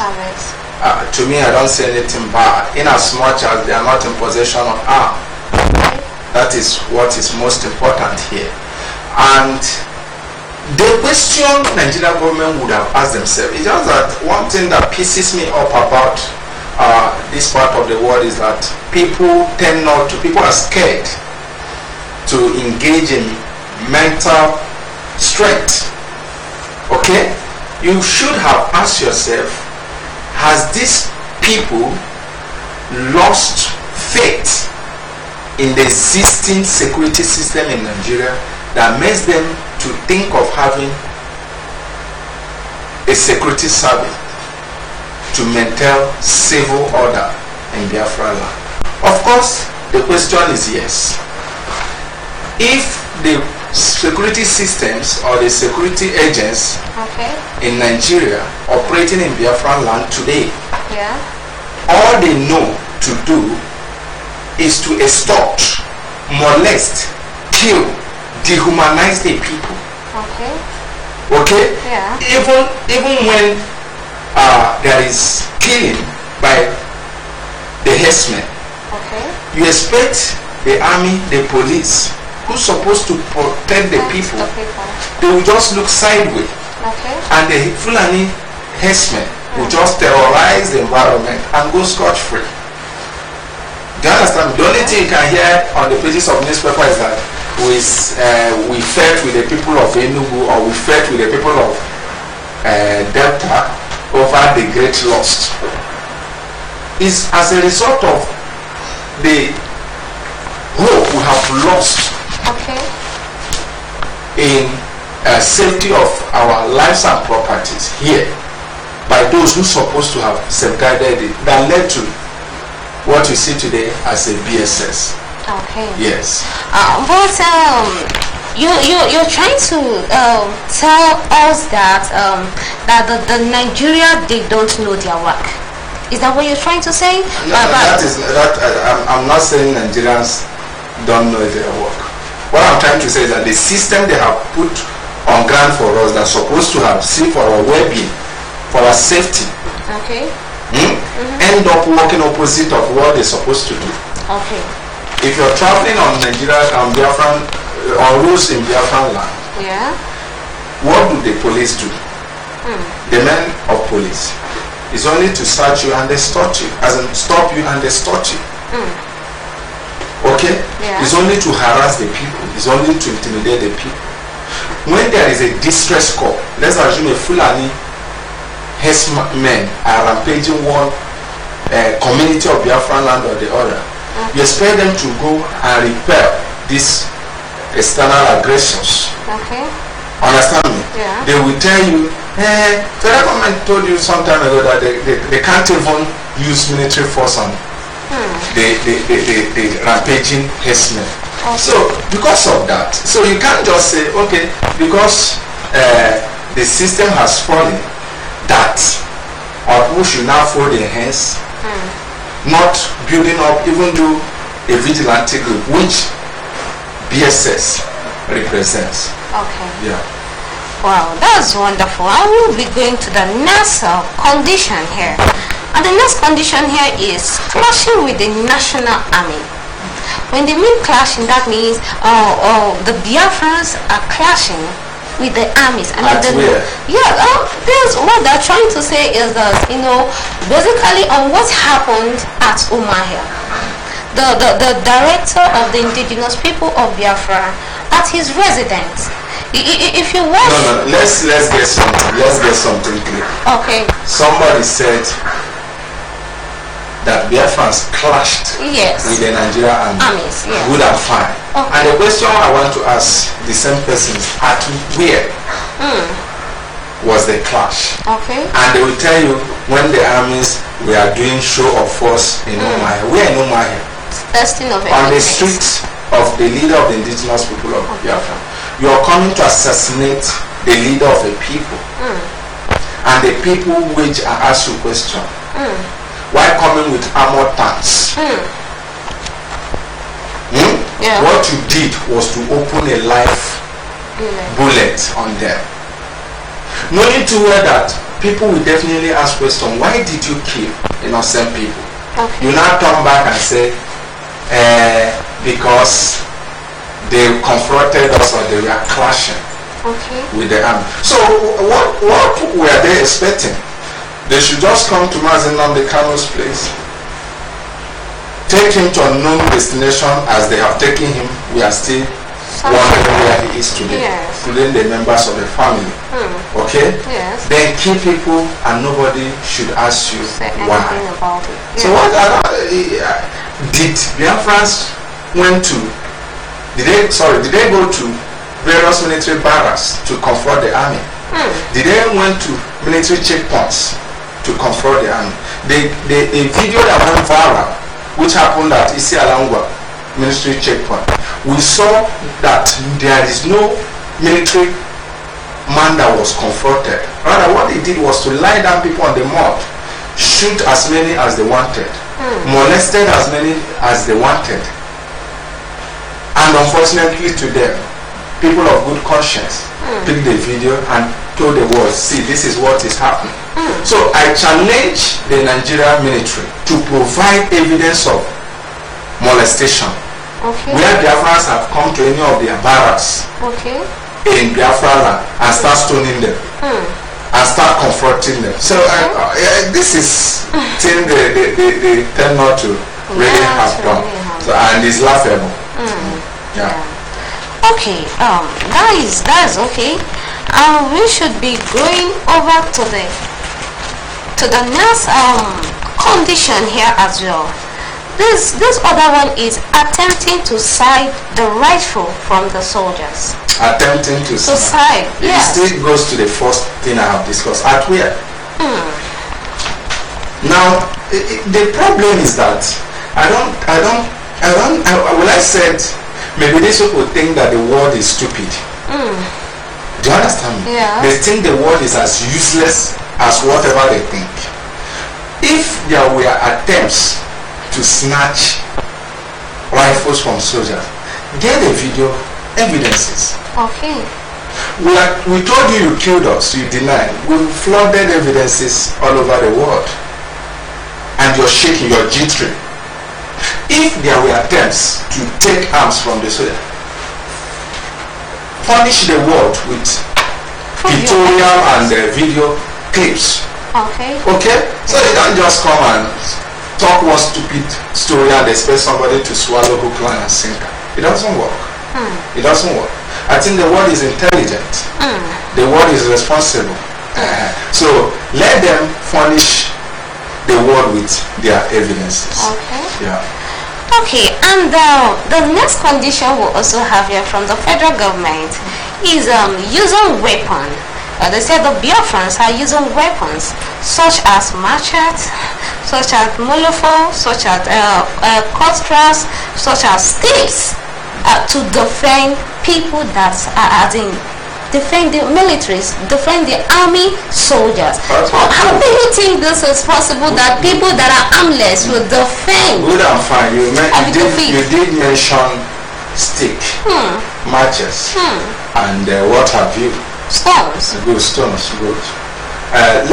To me, I don't see anything bad, in as much as they are not in possession of arms. That is what is most important here. And the question Nigerian government would have asked themselves is just that one thing that pisses me off about this part of the world is that people are scared to engage in mental strength. Okay? You should have asked yourself, has these people lost faith in the existing security system in Nigeria that makes them to think of having a security service to maintain civil order in Biafra land? Of course, the question is yes. If the security systems or the security agents in Nigeria operating in Biafran land today, all they know to do is to extort, molest, kill, dehumanize the people. Okay? Yeah. Even when there is killing by the herdsmen, you expect the army, the police, who's supposed to protect the people, they will just look sideways. And the Fulani herdsmen will just terrorize the environment and go scotch-free. Do you understand? The only thing you can hear on the pages of newspaper is that we fought with the people of Enugu, or we fought with the people of Delta over the great loss. It's as a result of the hope we have lost in safety of our lives and properties here by those who are supposed to have safeguarded it, that led to what you see today as a BSS. Okay. Yes. But you're trying to tell us that the Nigeria, they don't know their work. Is that what you're trying to say? No, I'm not saying Nigerians don't know their work. What I'm trying to say is that the system they have put on ground for us that's supposed to have seen for our well-being, for our safety, end up working opposite of what they're supposed to do. Okay. If you're traveling on Nigeria and Biafran on roads in Biafran land, what do the police do? The men of police is only to search you and extort you, as in stop you and extort you. Okay? It's only to harass the people. It's only to intimidate the people. When there is a distress call, let's assume a Fulani herdsmen are rampaging one community of Biafran land or the other. You expect them to go and repel these external aggressions. Understand me? They will tell you, federal government told you some time ago that they can't even use military force on the rampaging herdsmen. So because of that, so you can't just say, okay, because the system has fallen, that our people should now fold their hands, not building up, even though a vigilante group, which BSS represents. Okay. Yeah. Wow, that's wonderful. I will be going to the next condition here. And the next condition here is clashing with the national army. When they mean clashing, that means the Biafrans are clashing with the armies. Where? Yeah, there's what they're trying to say is that, basically on what happened at Umahia. The director of the indigenous people of Biafra at his residence. If you watch, No. Let's get something. Let's get something clear. Okay. Somebody said that Biafrans clashed Yes. with the Nigerian Armies, yes. Good and fine. Okay. And the question I want to ask the same person is, at where was the clash? Okay. And they will tell you when the armies were doing show of force in Umahia. Where in Umahia? Testing of On the evidence. streets of the leader of the indigenous people of Biafra. You are coming to assassinate the leader of a people. And the people which are asked you question. Why coming with armored tanks? Yeah. What you did was to open a live bullet on them. Knowing too well that people will definitely ask question, why did you kill innocent people? Okay. You now turn back and say, because they confronted us or they were clashing Okay. with the army. So what were they expecting? They should just come to Mazinam the Kano's place, take him to a known destination as they have taken him. We are still wondering where he is today, Yes. including the members of the family. Okay? Yes. Then kill people and nobody should ask you Say why. anything about it. So Yeah. what did Biafrans went to? Did they go to various military barracks to confront the army? Did they went to military checkpoints to confront the army? A video that went viral, which happened at Isi Alangwa military checkpoint, we saw that there is no military man that was confronted. Rather, what they did was to lie down people on the mud, shoot as many as they wanted, molested as many as they wanted. And unfortunately to them, people of good conscience picked the video and told the world, see, this is what is happening. So I challenge the Nigerian military to provide evidence of molestation. Okay. Where Biafrans have come to any of their barracks Okay. in Biafra land and start stoning them and start confronting them. So this is thing they tend not to really have done. So, and it's laughable. Yeah. Okay. That is okay. We should be going over to the next condition here as well. This other one is attempting to side the rightful from the soldiers. Attempting to side. It Yes. still goes to the first thing I have discussed. At where? Now, the problem is that when I said maybe these people think that the world is stupid. Do you understand me? Yeah. They think the world is as useless as whatever they think. If there were attempts to snatch rifles from soldiers, get the video evidences. Okay. We told you killed us, you denied. We flooded evidences all over the world. And you're shaking, you're jittering. If there were attempts to take arms from the soldier, punish the world with pictorial and video clips. Okay. Okay? So you don't just come and talk one stupid story and expect somebody to swallow hook, line and sinker. It doesn't work. It doesn't work. I think the world is intelligent. The world is responsible. So let them furnish the world with their evidences. Okay. Yeah. Okay, and the next condition we also have here from the federal government is using weapon. They said the Biafrans are using weapons such as machetes, such as molotov, such as cutlass, such as sticks to defend people that are as in defend the militaries, defend the army soldiers. How do you think this is possible that people that are armless will defend? Good and fine. You did mention stick, matches, and what have you? Stones. Good stones. Good.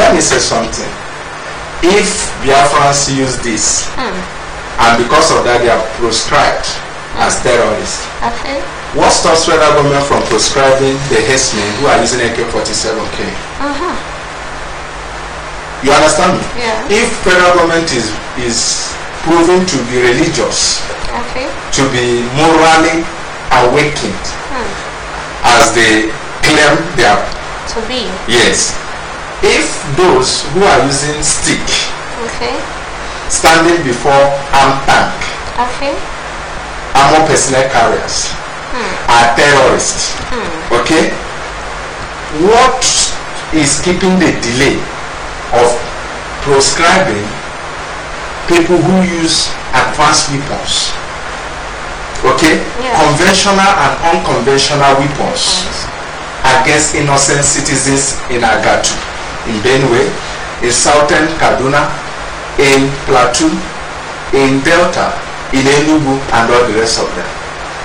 Let me say something. If Biafrans use this, and because of that they are proscribed as terrorists, Okay. what stops federal government from proscribing the herdsmen who are using AK-47K? You understand me? Yeah. If federal government is proven to be religious, Okay. to be morally awakened, as they claim they are, To be. yes. If those who are using stick, Okay. standing before armed tank, Okay. armored personnel carriers, are terrorists, okay? What is keeping the delay of proscribing people who use advanced weapons, okay? Yeah. Conventional and unconventional weapons against innocent citizens in Agatu, in Benue, in southern Kaduna, in Plateau, in Delta, in Enugu, and all the rest of them.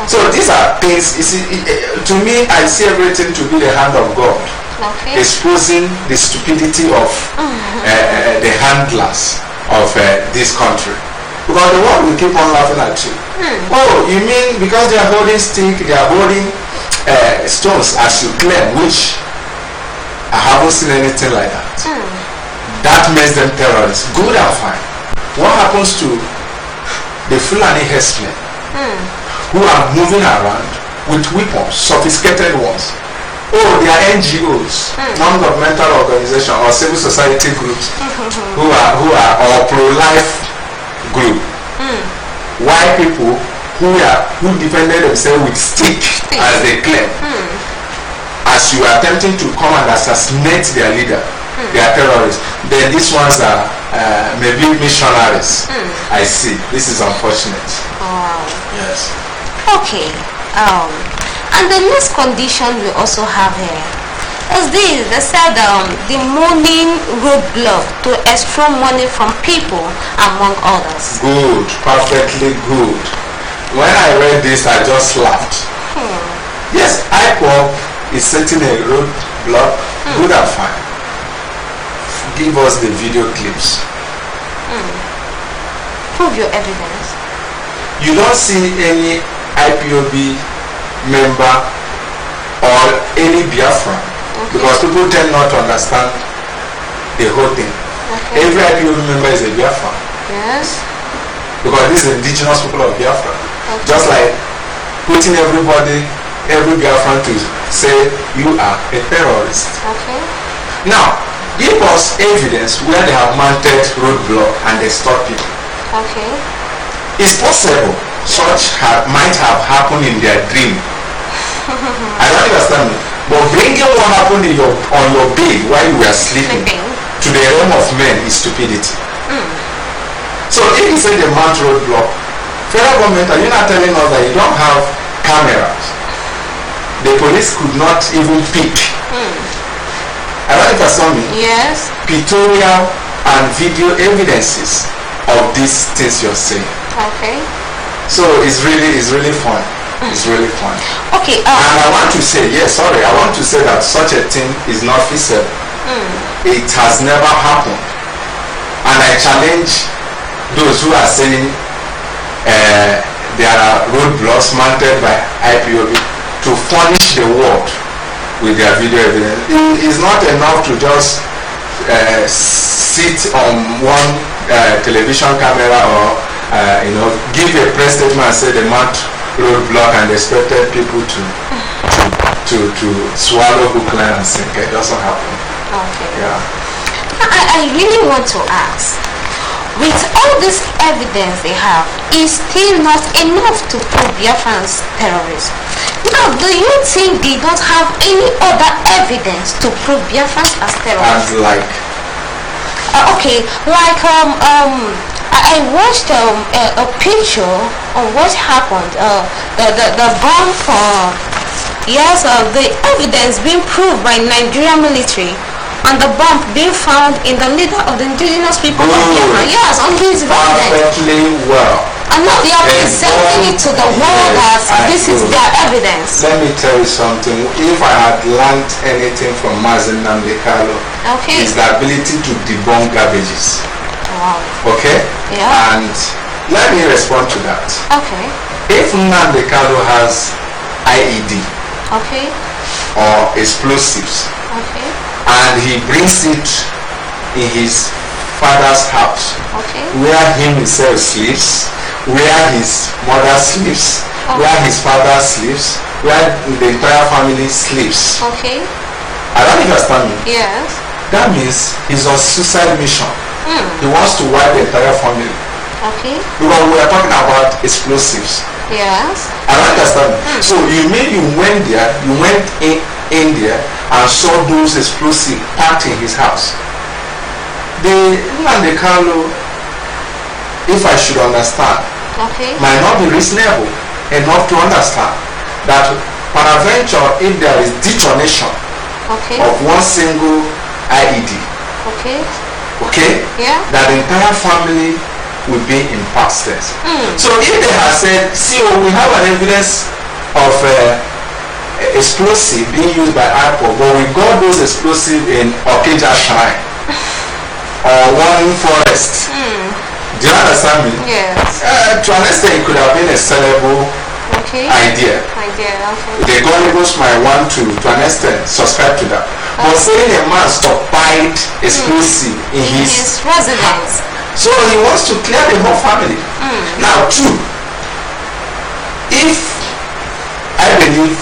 So these are things, you see, to me, I see everything to be the hand of God, Okay. exposing the stupidity of the handlers of this country. Because the world will keep on laughing at you. Oh, you mean because they are holding stick, they are holding stones, as you claim, which I haven't seen anything like that. That makes them terrorists. Good and fine. What happens to the Fulani herdsmen who are moving around with weapons, sophisticated ones? Oh, they are NGOs, non-governmental organizations or civil society groups who are or pro-life group. Why people who defended themselves with stick, as they claim, as you are attempting to come and assassinate their leader, they are terrorists. Then these ones are maybe missionaries. I see. This is unfortunate. Wow. Yes. Okay. And the next condition we also have here is this. They said the morning roadblock to extract money from people, among others. Good. Perfectly good. When I read this, I just laughed. Yes, IPOB is setting a roadblock. Good and fine. Give us the video clips. Prove your evidence. You don't see any IPOB member or any Biafran, because people tend not to understand the whole thing. Okay. Every IPOB member is a Biafran, Yes. because these are indigenous people of Biafra. Just like putting every Biafran to say you are a terrorist. Okay. Now, give us evidence where they have mounted roadblock and they stop people. Okay. It's possible such might have happened in their dream. I don't understand me. But bringing what happened on your bed while you were sleeping to the realm of men is stupidity. So if you say the mount roadblock, federal government, are you not telling us that you don't have cameras? The police could not even pick. I don't understand me. Yes. Pictorial and video evidences of these things you're saying. Okay. So it's really fun. It's really fun. Okay. And I want to say, I want to say that such a thing is not feasible. It has never happened. And I challenge those who are saying there are roadblocks mounted by IPOB to furnish the world with their video evidence. It's not enough to just sit on one television camera or give a press statement and say they mount roadblock and expected people to swallow hook, line and sinker. It doesn't happen. Okay. Yeah. I really want to ask, with all this evidence they have, is still not enough to prove Biafrans terrorists. Now, do you think they don't have any other evidence to prove Biafrans as terrorists? And like, Okay, like I watched a picture of what happened. The bomb yes, the evidence being proved by Nigerian military and the bomb being found in the leader of the indigenous people of Biafra. Yes, on his residence. Perfectly well. And now they are presenting it to the world as this is their evidence. Let me tell you something. If I had learned anything from Mazen Namdekalo, Okay. it's the ability to debunk garbages. Wow. Okay? Yeah. And let me respond to that. Okay. If Namdekalo has IED Okay. or explosives Okay. and he brings it in his father's house, Okay. where him himself sleeps, where his mother sleeps, where his father sleeps, where the entire family sleeps. Okay. I don't understand me. Yes. That means he's on suicide mission. He wants to wipe the entire family. Okay. Because we are talking about explosives. Yes. I don't understand me. So you mean you went there, you went in there and saw those explosives packed in his house. The Carlo, if I should understand, Okay. might not be reasonable enough to understand that peradventure if there is detonation Okay. of one single IED, Okay. okay, Yeah. that the entire family will be impacted. So if they have said, see, we have an evidence of explosive being used by IPOB, but we got those explosives in Okija Shrine or one forest. Do you understand me? Yes. To an extent, it could have been a sellable Okay. idea. Okay. The Gullibles might want to an extent, subscribe to that. But saying a man stockpiled explosive in his residence. so he wants to clear the whole family. Now, two, if I believe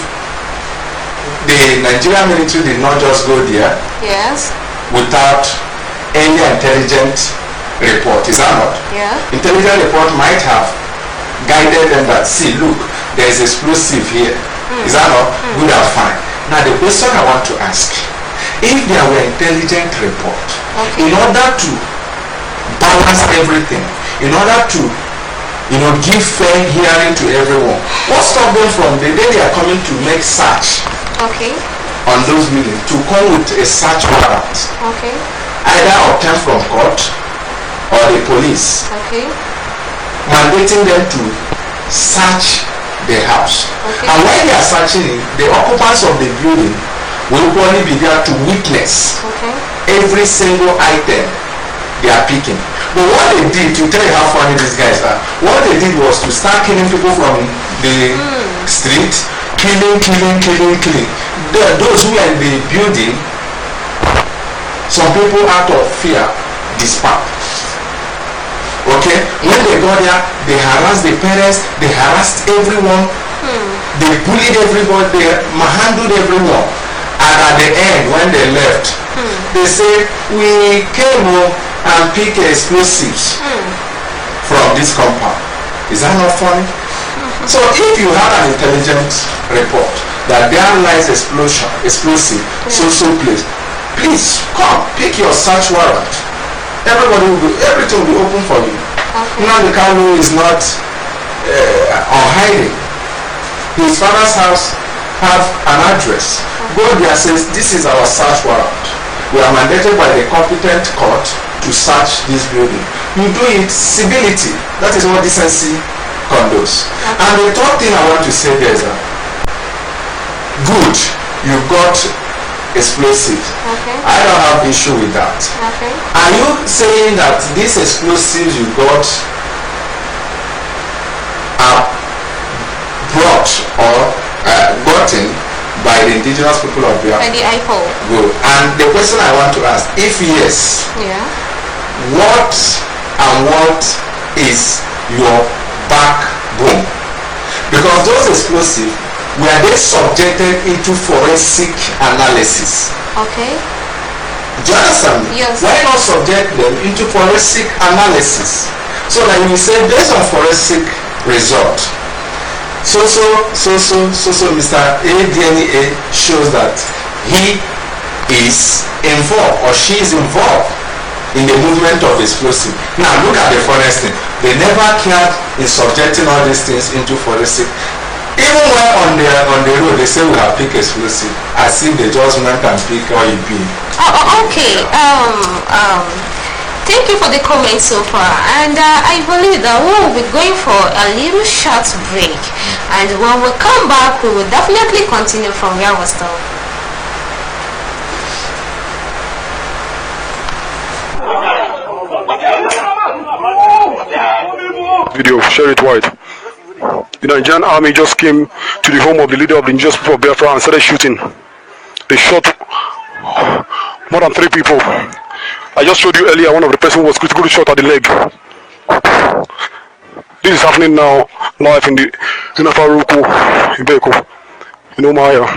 the Nigerian military did not just go there Yes. without any intelligent report, is that not? Yeah. Intelligent report might have guided them that, see, look, there is explosive here. Is that not? Good and fine. Now the question I want to ask, if there were intelligent report, in order to balance everything, in order to give fair hearing to everyone, what stopped them from the day they are coming to make search Okay. on those buildings to come with a search warrant, Okay. either obtained from court or the police, Okay. mandating them to search the house. Okay. And when they are searching it, the occupants of the building will probably be there to witness Okay. every single item they are picking. But what they did, to tell you how funny these guys are, what they did was to start killing people from the street, killing. Those who are in the building, some people out of fear dispersed. Okay? When they got there, they harassed the parents, they harassed everyone, they bullied everybody, they handled everyone. And at the end, when they left, they said, we came home and picked explosives from this compound. Is that not funny? So if you have an intelligent report that there lies explosive, so place, please come, pick your search warrant. Everything will be open for you. Now the Carlo is not on hiding. His father's house have an address. Go there, says this is our search warrant. We are mandated by the competent court to search this building. You do it civility. That is what decency condones. And the third thing I want to say there is good, you got explosives. I don't have issue with that. Are you saying that these explosives you got are brought or gotten by the indigenous people of Biafra? By the IPOB. Good. And the question I want to ask, if yes, Yeah. what is your backbone? Because those explosives, were they subjected into forensic analysis? Okay. Do you understand me? Yes. Why not subject them into forensic analysis? So that you say based on forensic result, so Mr. ADNA shows that he is involved or she is involved in the movement of explosive. Now look at the forest thing. They never cared in subjecting all these things into forensic. Even when on the road they say we have picked explosive, as if they just went and pick OEP. Okay. Thank you for the comments so far, and I believe that we will be going for a little short break, and when we come back we will definitely continue from where we stopped. Video, share it wide. The Nigerian army just came to the home of the leader of the indigenous people of Biafra and started shooting. They shot more than 3 people. I just showed you earlier one of the person was critically shot at the leg. This is happening now live in the Unafaruku in Beko, in Omaya.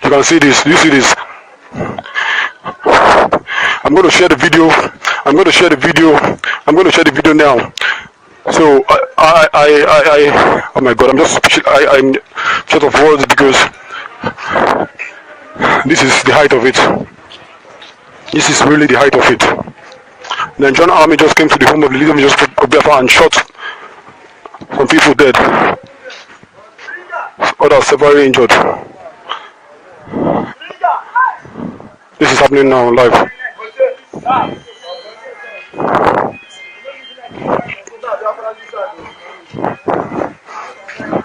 You can see this. Do you see this? I'm going to share the video. I'm going to share the video now. So oh my God, I'm short of words because this is the height of it. This is really the height of it. The Nigerian army just came to the home of the leader of Biafra and shot some people dead. Others severely injured. This is happening now live.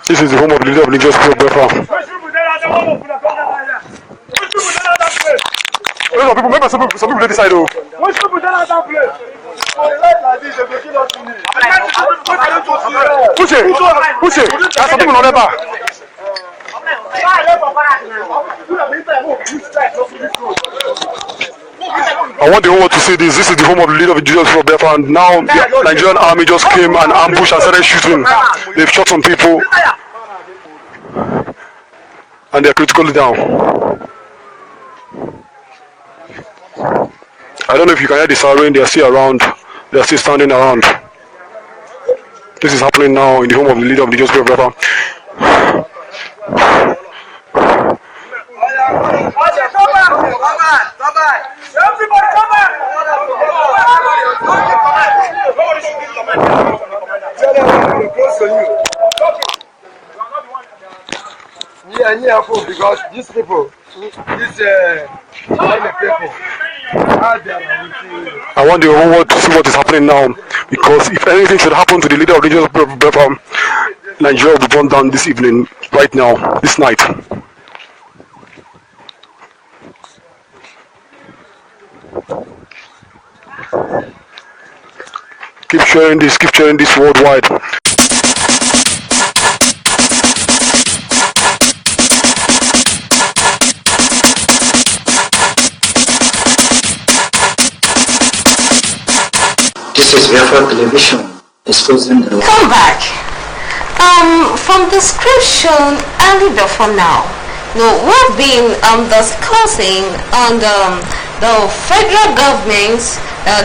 This is the home of the leader of the indigenous people of Biafra. Some people decide though. Push it. There's some people on their back. I want the whole world to see this. This is the home of the leader of the indigenous people of Biafra, and now the Nigerian army just came and ambushed and started shooting. They've shot some people and they're critically down. I don't know if you can hear the siren. They are still around. They are still standing around. This is happening now in the home of the leader of the indigenous people of Biafra. Because these people, I want the whole world to see what is happening now, because if anything should happen to the leader of the indigenous people of Biafra, Nigeria will be burned down this evening, right now, this night. Keep sharing this worldwide. This is Biafra Television, exposing the... Come back. From description early before now, we've been discussing on the federal government's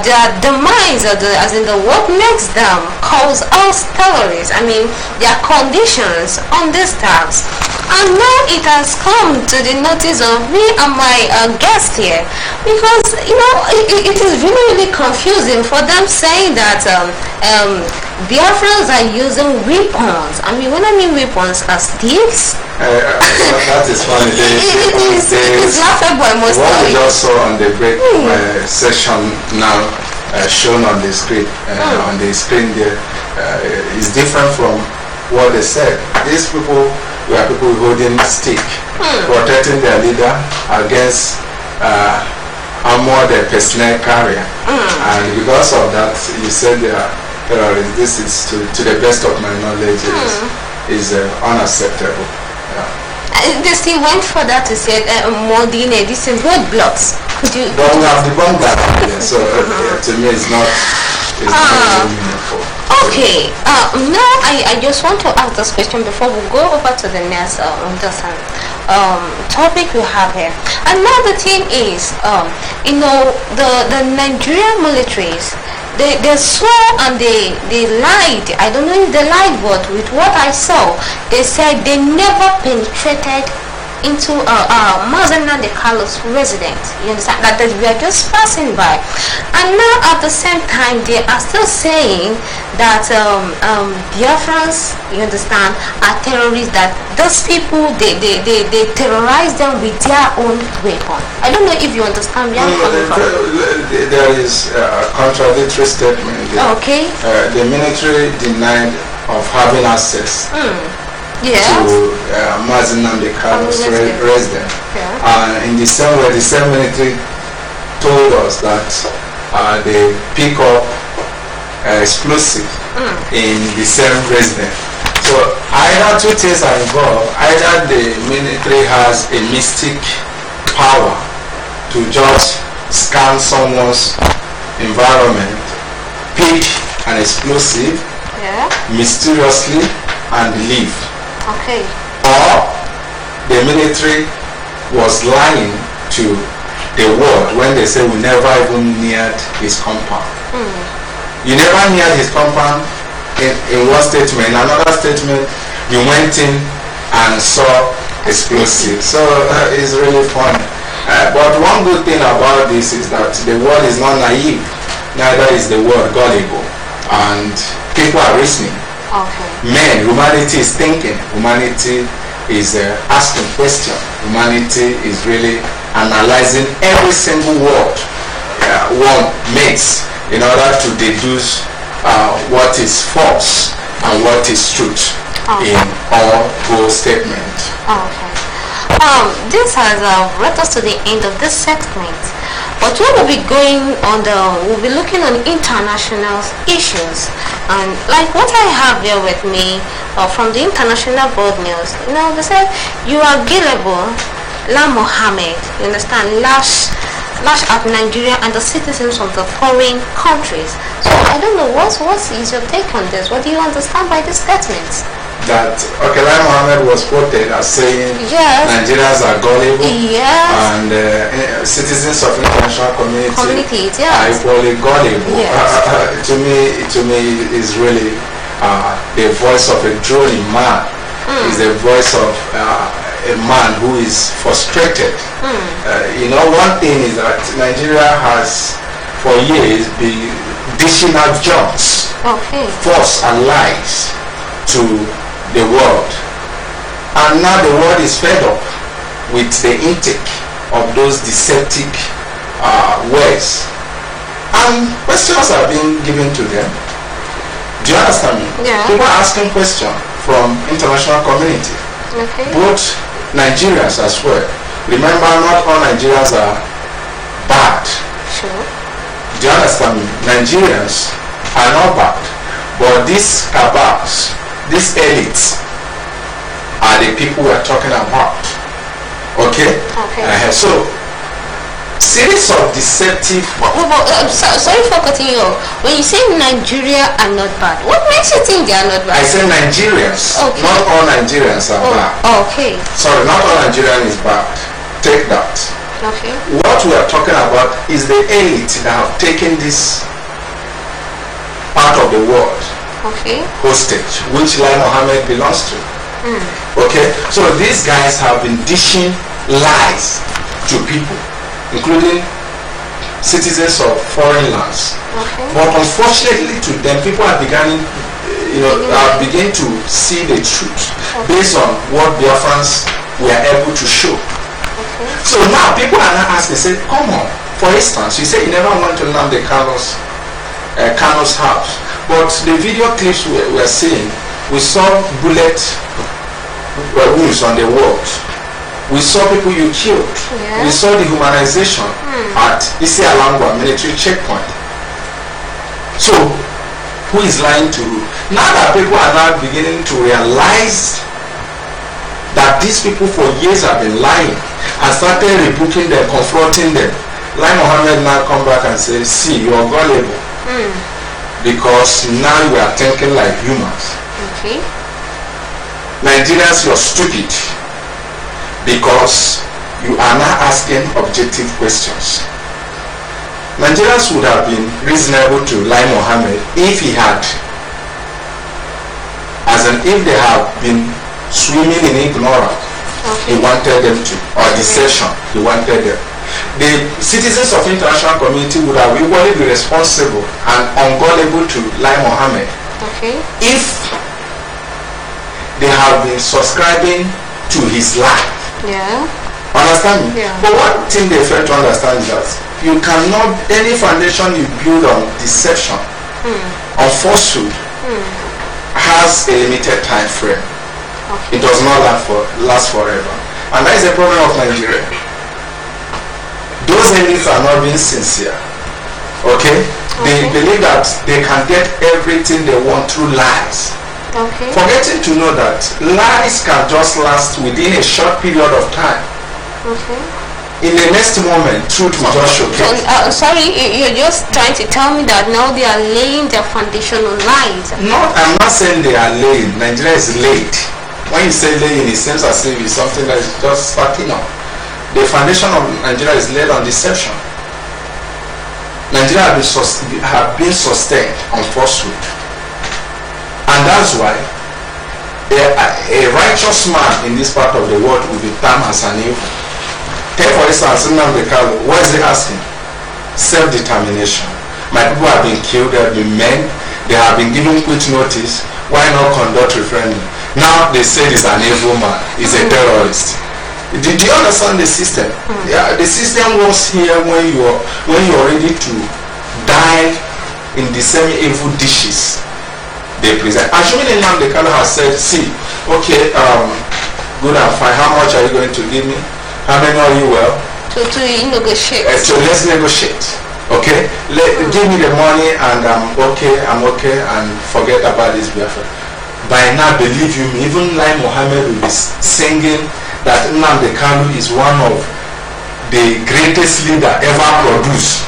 their demise, as in the what makes them cause us terrorists. I mean, their conditions on these tasks. And now it has come to the notice of me and my guest here, because it is really, really confusing for them saying that Biafrans are using weapons. I mean, when I mean weapons, are sticks. That is funny. It's laughable, I must what tell we you. just saw on the break session now shown on the screen there is different from what they said. These people were people holding stick, protecting their leader against armor their personnel carrier, and because of that, you said they are terrorists. This is, to the best of my knowledge, is unacceptable. They still went further to say Modine, this is roadblocks. Could you? But we have debunked that, so to me it's not really meaningful. Okay, now I just want to ask this question before we go over to the next topic we have here. Another thing is, the Nigerian militaries, they swore and they lied. I don't know if they lied, but with what I saw, they said they never penetrated into Mazana de Carlos residence. You understand that we are just passing by, and now at the same time they are still saying that Biafrans, you understand, are terrorists. That those people they terrorize them with their own weapon. I don't know if you understand where I'm coming from. There is a contradictory statement. Okay. The military denied of having access. Yes. To Mazin de Carlos resident. Yeah. In the same way, the same military told us that they pick up explosive in the same residence. So either two things are involved. Either the military has a mystic power to just scan someone's environment, pick an explosive mysteriously and leave. Okay. Or the military was lying to the world when they say we never even neared his compound. You never neared his compound in one statement. In another statement, you went in and saw explosives. So it's really funny. But one good thing about this is that the world is not naive. Neither is the world gullible. And people are listening. Okay. Man, humanity is thinking. Humanity is asking questions. Humanity is really analyzing every single word one makes in order to deduce what is false and what is truth in all those statements. Okay. This has brought us to the end of this segment. But we will be going on we'll be looking on international issues, and like what I have here with me from the International Board News. You know, they said you are Gilebo La Mohammed. You understand? Lash at Nigeria and the citizens of the foreign countries. So I don't know what is your take on this? What do you understand by this statement? That Lai Mohammed was quoted as saying Nigerians are gullible and citizens of international community are equally gullible. To me is really the voice of a drooling man. Is the voice of a man who is frustrated. You know, one thing is that Nigeria has for years been dishing out jobs, false and lies to the world, and now the world is fed up with the intake of those deceptive words, and questions are being given to them. Do you understand me? People are asking questions from international community, both Nigerians as well. Remember, not all Nigerians are bad. Sure. Do you understand me? Nigerians are not bad, but these cabals, these elites are the people we are talking about. Okay? So, series of deceptive... sorry for cutting you off. When you say Nigeria are not bad, what makes you think they are not bad? I say Nigerians. Not all Nigerians are bad. Okay. Sorry, not all Nigerians is bad. Take that. Okay. What we are talking about is the elite that have taken this part of the world hostage, which Lai Mohammed belongs to. Okay, so these guys have been dishing lies to people, including citizens of foreign lands. But unfortunately to them, people are beginning to see the truth based on what Biafrans were able to show. So now people are now asking, say, come on. For instance, you say you never went to Nnamdi Kano's house. But the video clips we're seeing, we saw bullet wounds on the walls. We saw people you killed. We saw the humanization at Isi Alangwa military checkpoint. So, who is lying to who? Now that people are now beginning to realize that these people for years have been lying and started rebuking them, confronting them, Lai Mohammed now come back and say, see, you are gullible. Because now you are thinking like humans. Nigerians, you're stupid. Because you are now asking objective questions. Nigerians would have been reasonable to Lai Mohammed if he had, if they have been swimming in ignorance. He wanted them to, or deception, he wanted them. The citizens of the international community would have equally be responsible and ungullible to Lai Mohammed if they have been subscribing to his lie. Understand me? But one thing they fail to understand is that you cannot, any foundation you build on deception, on falsehood, has a limited time frame. It does not last forever. And that is the problem of Nigeria. Those elites are not being sincere. They believe that they can get everything they want through lies. Forgetting to know that lies can just last within a short period of time. In the next moment, truth will just showcase. Sorry, you're just trying to tell me that now they are laying their foundation on lies. No, I'm not saying they are laying. Nigeria is laid. When you say laying, it seems as if it's something that is just starting up. The foundation of Nigeria is laid on deception. Nigeria have been sustained on falsehood. And that's why a righteous man in this part of the world will be termed as an evil. Take for instance, what is he asking? Self-determination. My people have been killed, they have been men, they have been given quick notice. Why not conduct referendum? Now they say he's an evil man, he's a terrorist. Did you understand the system? Yeah, the system was here when you're ready to die in the same evil dishes they present. Assuming the Kano has said, see, okay, good and fine, how much are you going to give me? How many are you well? To negotiate. So let's negotiate. Okay? Give me the money and I'm okay, and forget about this Biafra. By now, believe you me, even Lai Mohammed will be singing that Nnamdi Kanu is one of the greatest leader ever produced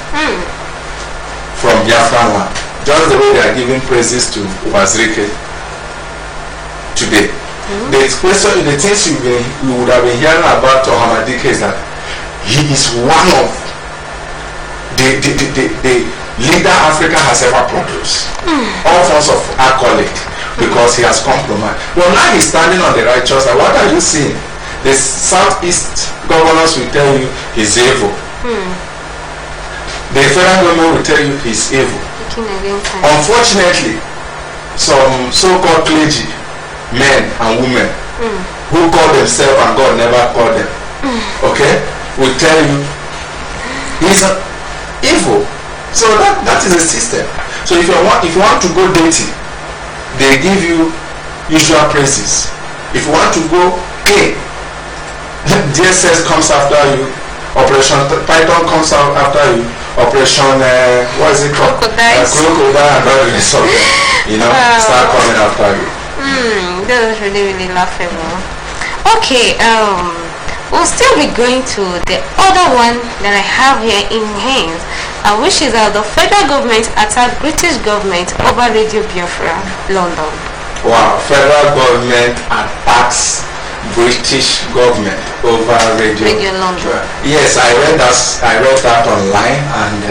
from Biafra land. Just the way they are giving praises to Ubazirike today. The expression, the things you would have been hearing about Ohamadike is that he is one of the leader Africa has ever produced. All forms of accolade because he has compromised. Well, now he's standing on the righteous side. What are you seeing? The Southeast governors will tell you he's evil. The federal government will tell you he's evil. Unfortunately, some so-called clergy, men and women who call themselves and God never called them, will tell you he's evil. So that is a system. So if you want to go dating, they give you usual praises. If you want to go DSS comes after you, Operation Python comes after you, Operation what is it called? Crocodile and all the rest of them, start coming after you. That was really laughable. Okay, we'll still be going to the other one that I have here in hand, which is the federal government attacked British government over Radio Biafra, London. Wow, federal government attacks British government over Radio London. Yes, I read that online, and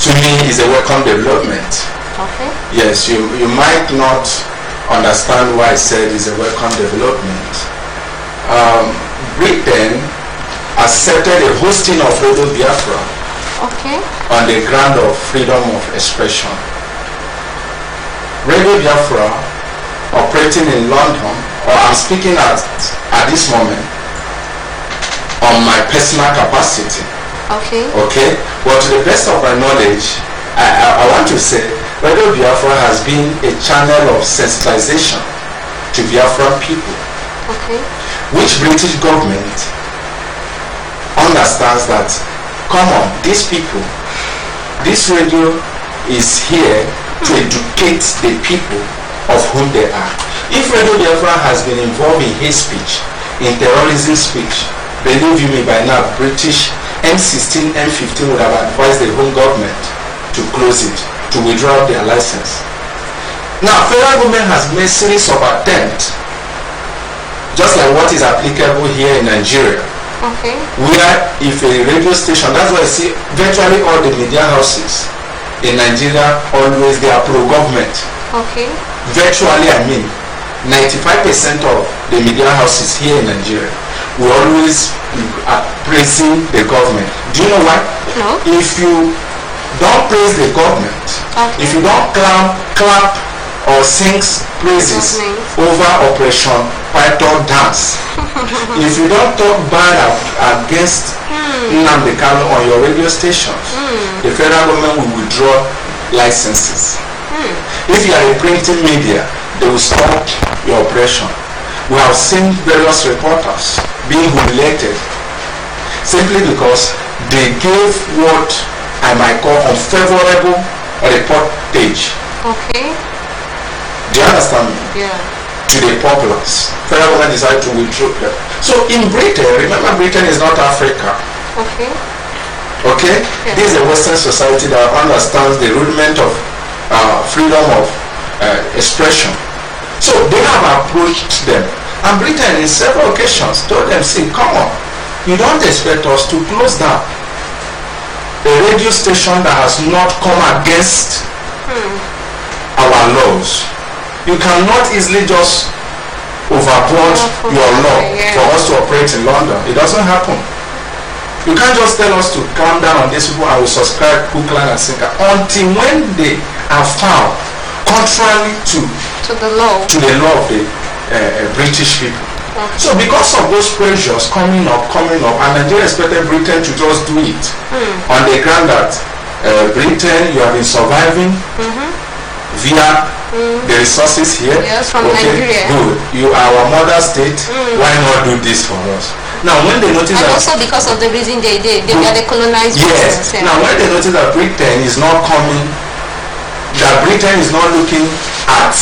to me, it's a welcome development. Yes, you might not understand why I said it's a welcome development. Britain accepted a hosting of Radio Biafra on the ground of freedom of expression. Radio Biafra operating in London, or I'm speaking at this moment on my personal capacity. But to the best of my knowledge, I want to say Radio Biafra has been a channel of sensitization to Biafran people, which British government understands that, come on, these people, this radio is here to educate the people of whom they are. If Radio Biafra has been involved in hate speech, in terrorism speech, believe you me, by now British M16, M15 would have advised the home government to close it, to withdraw their license. Now, federal government has made series of attempts, just like what is applicable here in Nigeria, Okay. Where if a radio station, that's why I see virtually all the media houses in Nigeria always they are pro-government. Okay. Virtually, I mean, 95% of the media houses here in Nigeria will always are praising the government. Do you know why? No. If you don't praise the government, Okay. if you don't clap or sing praises over Operation Python dance, if you don't talk bad against Nnamdi Kanu on your radio stations, the federal government will withdraw licenses. If you are a printing media, they will stop your operation. We have seen various reporters being humiliated simply because they gave what I might call unfavorable reportage. Okay. Do you understand me? Yeah. To the populace. Federal government decided to withdraw them. So in Britain, remember Britain is not Africa. Okay. Okay? Yeah. This is a Western society that understands the rudiment of freedom of expression. So they have approached them. And Britain in several occasions told them, see, come on, you don't expect us to close down a radio station that has not come against our laws. You cannot easily just overboard your law for us to operate in London. It doesn't happen. You can't just tell us to calm down on these people and we subscribe hook, line and sinker until when they are found contrary to the law of the British people. Okay. So because of those pressures coming up, and Nigeria expected Britain to just do it on the ground that Britain, you have been surviving via the resources here. Yes, from okay, Nigeria. Good. You are our mother state. Why not do this for us? Now when they notice and that also because of the reason they were the colonized. yes. Now when they notice that Britain is not coming, that Britain is not looking at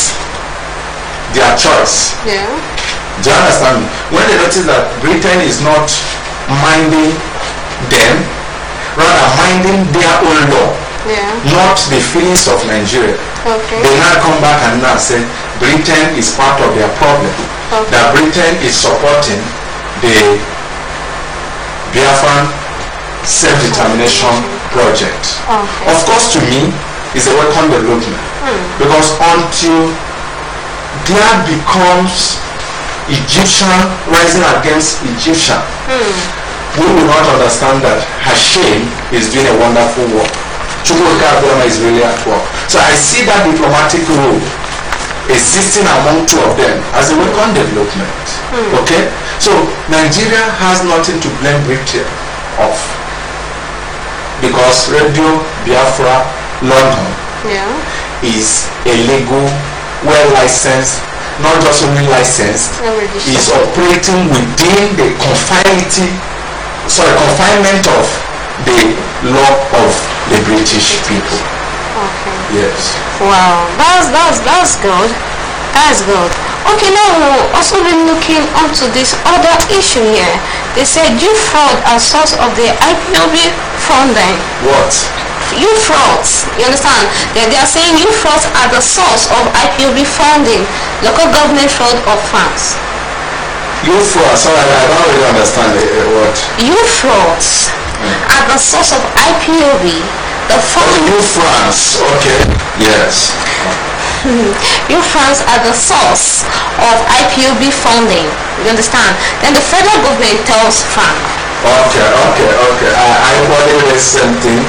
their choice. Yeah. Do you understand me? When they notice that Britain is not minding them, rather minding their own law, not the feelings of Nigeria, they now come back and now say Britain is part of their problem. That Britain is supporting the Biafran self-determination project. Of course, to me, it's a welcome development because until there becomes Egyptian rising against Egyptian, we will not understand that Hashem is doing a wonderful work. Chukwuka Abiyama is really at work. So I see that diplomatic role existing among two of them as a welcome development. Okay? So Nigeria has nothing to blame Britain of because Radio Biafra London is a legal, well licensed, not just only licensed, is operating within the confinement of the law of the British people. Okay. Yes. Wow, that's good. That's good. Okay, now we'll also be looking onto this other issue here. They said you fraud as source of the IPOB funding. What? You frauds, you understand? They are saying you frauds are the source of IPOB funding, local government fraud of funds. You fraud, sorry, I don't really understand what. You frauds are the source of IPOB, the funding. You France, okay, yes. You France are the source of IPOB funding, you understand? Then the federal government tells France. Okay. I probably read something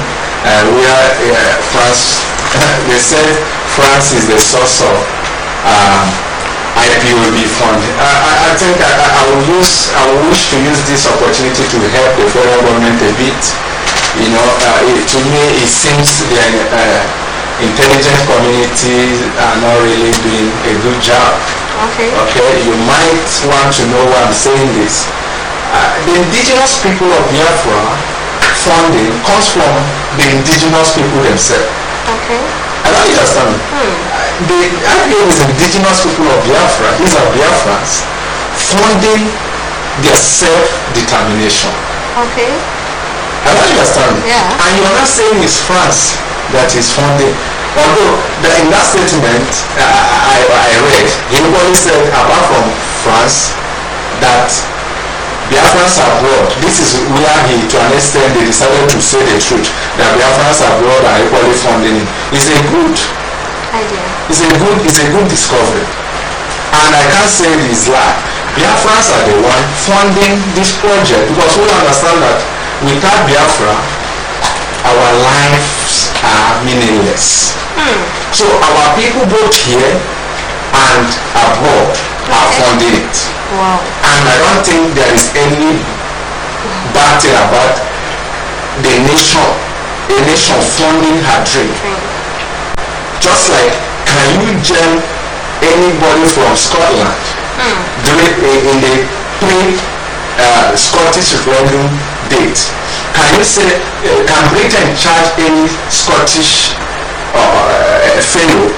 where France, they said France is the source of IPOB fund. I think I will wish to use this opportunity to help the federal government a bit. You know, to me it seems the intelligence community are not really doing a good job. Okay. Okay, you might want to know why I'm saying this. The indigenous people of Biafra funding comes from the indigenous people themselves. Okay. I don't understand. The IPO is indigenous people of Biafra. These are Biafrans funding their self-determination. Okay. I don't understand. Yeah. And you're not saying it's France that is funding. Although in that statement I read, he only said apart from France that Biafrans abroad, this is where to an extent, they decided to say the truth, that Biafrans abroad are equally funding it. It's a good idea. It's a good discovery. And I can't say it is lie. Biafrans are the one funding this project, because we understand that without Biafra, our lives are meaningless. So our people both here and abroad are funding it. Wow. And I don't think there is any bad thing about the nation funding her dream. Just like, can you jam anybody from Scotland in the Scottish referendum date? Can you say, can Britain charge any Scottish fellow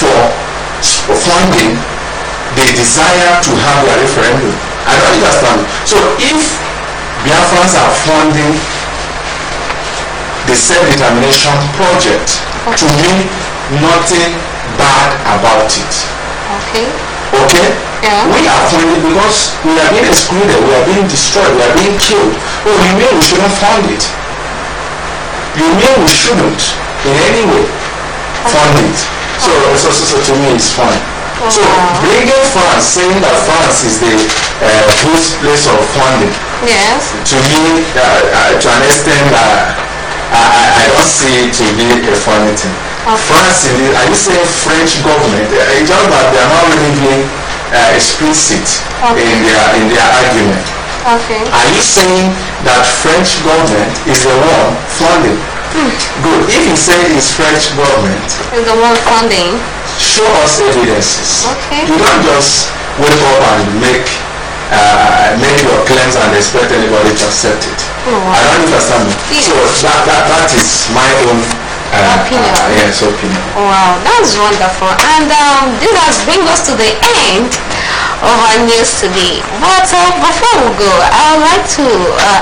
for funding the desire to have a referendum? I don't understand. So if Biafrans are funding the self-determination project, to me, nothing bad about it. Okay. Okay? Yeah. We are funding because we are being excluded, we are being destroyed, we are being killed. Oh, you mean we shouldn't fund it? You mean we shouldn't in any way fund it? So to me it's fine. So bringing France, saying that France is the birthplace of funding, yes, to me, to an extent, I don't see it to be a funny thing. France, are you saying French government? It's just that they are not really being explicit in their argument. Okay. Are you saying that French government is the one funding? Good. If you say it's French government, Is the one funding? show us evidences. Okay. You don't just wake up and make your claims and expect anybody to accept it. I don't understand. Yes. So that is my own Opinion. Yes, opinion. Wow, that's wonderful. And this has bring us to the end of our news today. But before we go, I would like to,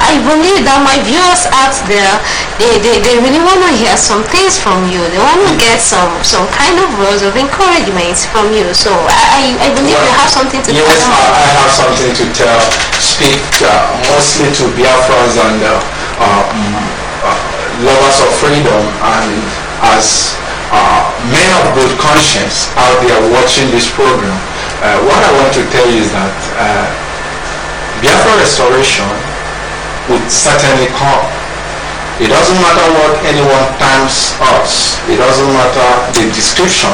I believe that my viewers out there, they really want to hear some things from you. They want to get some kind of words of encouragement from you. So I believe you have something to tell Yes, them. I have something to speak mostly to Biafrans and lovers of freedom, and as men of good conscience out there watching this program. What I want to tell you is that Biafra restoration would certainly come. It doesn't matter what anyone terms us. It doesn't matter the description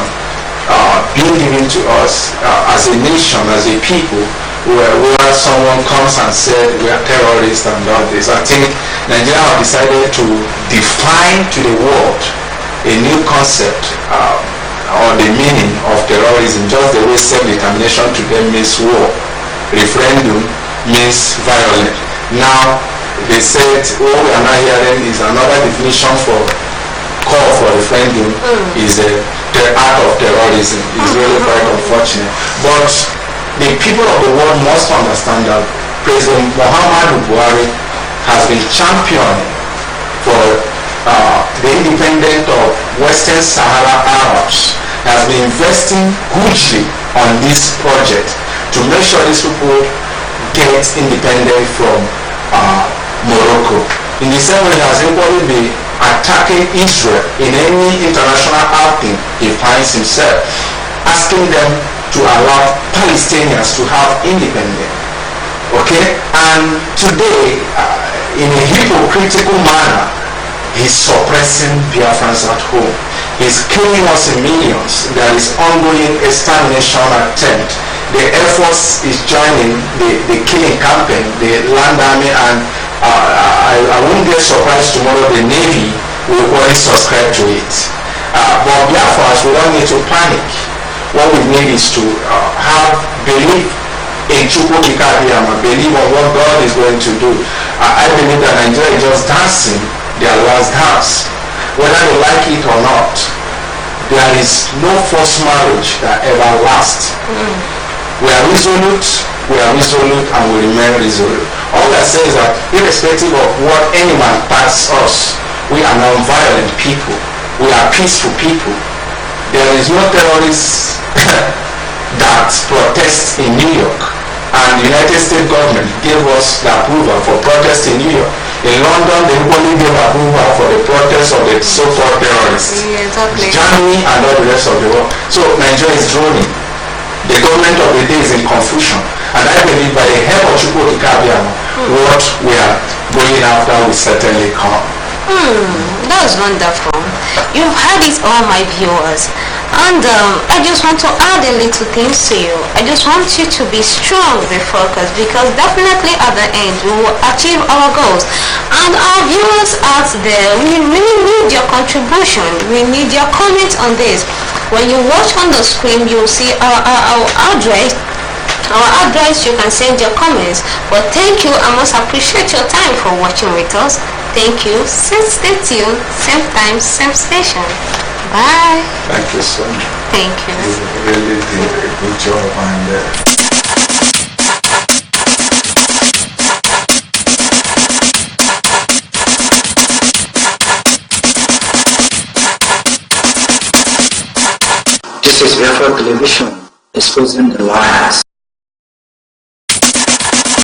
being given to us as a nation, as a people, where someone comes and said we are terrorists and all this. I think Nigeria have decided to define to the world a new concept or the meaning of terrorism, just the way self-determination to them means war, referendum means violence. Now they said what we are now hearing is another definition for call for referendum is the act of terrorism. It's really quite unfortunate. But the people of the world must understand that President Muhammadu Buhari has been championing for the independence of Western Sahara Arabs, has been investing hugely on this project to make sure these people get independent from Morocco. In the same way, he has equally been attacking Israel in any international outing he finds himself, asking them to allow Palestinians to have independence. Okay? And today, in a hypocritical manner, he's suppressing Biafrans at home. He's killing us in millions. There is ongoing extermination attempt. The Air Force is joining the killing campaign, the Land Army, and I won't get surprised tomorrow the Navy will already subscribe to it. But Biafrans, we don't need to panic. What we need is to have belief in Chukwukikabiyama, believe on what God is going to do. I believe that Nigeria is just dancing their last dance. Whether they like it or not, there is no forced marriage that ever lasts. We are resolute, and we remain resolute. All I say is that irrespective of what any man passes us, we are non-violent people. We are peaceful people. There is no terrorist that protests in New York. And the United States government gave us the approval for protests in New York. In London, they only gave approval for the protests of the so-called terrorists. Yeah, exactly. Germany and all the rest of the world. So Nigeria is droning. The government of the day is in confusion. And I believe by the help of Chukwu Kabiano, what we are going after will certainly come. That's wonderful. You've heard it, all my viewers. And I just want to add a little things to you. I just want you to be strong, be focused, because definitely at the end we will achieve our goals. And our viewers out there, we really need your contribution. We need your comment on this. When you watch on the screen, you will see our address. Our address, you can send your comments. But thank you, I must appreciate your time for watching with us. Thank you. Stay tuned. Same time, same station. Bye. Thank you so much. Thank you. You really did a good job, and This is Biafra Television, exposing the lies.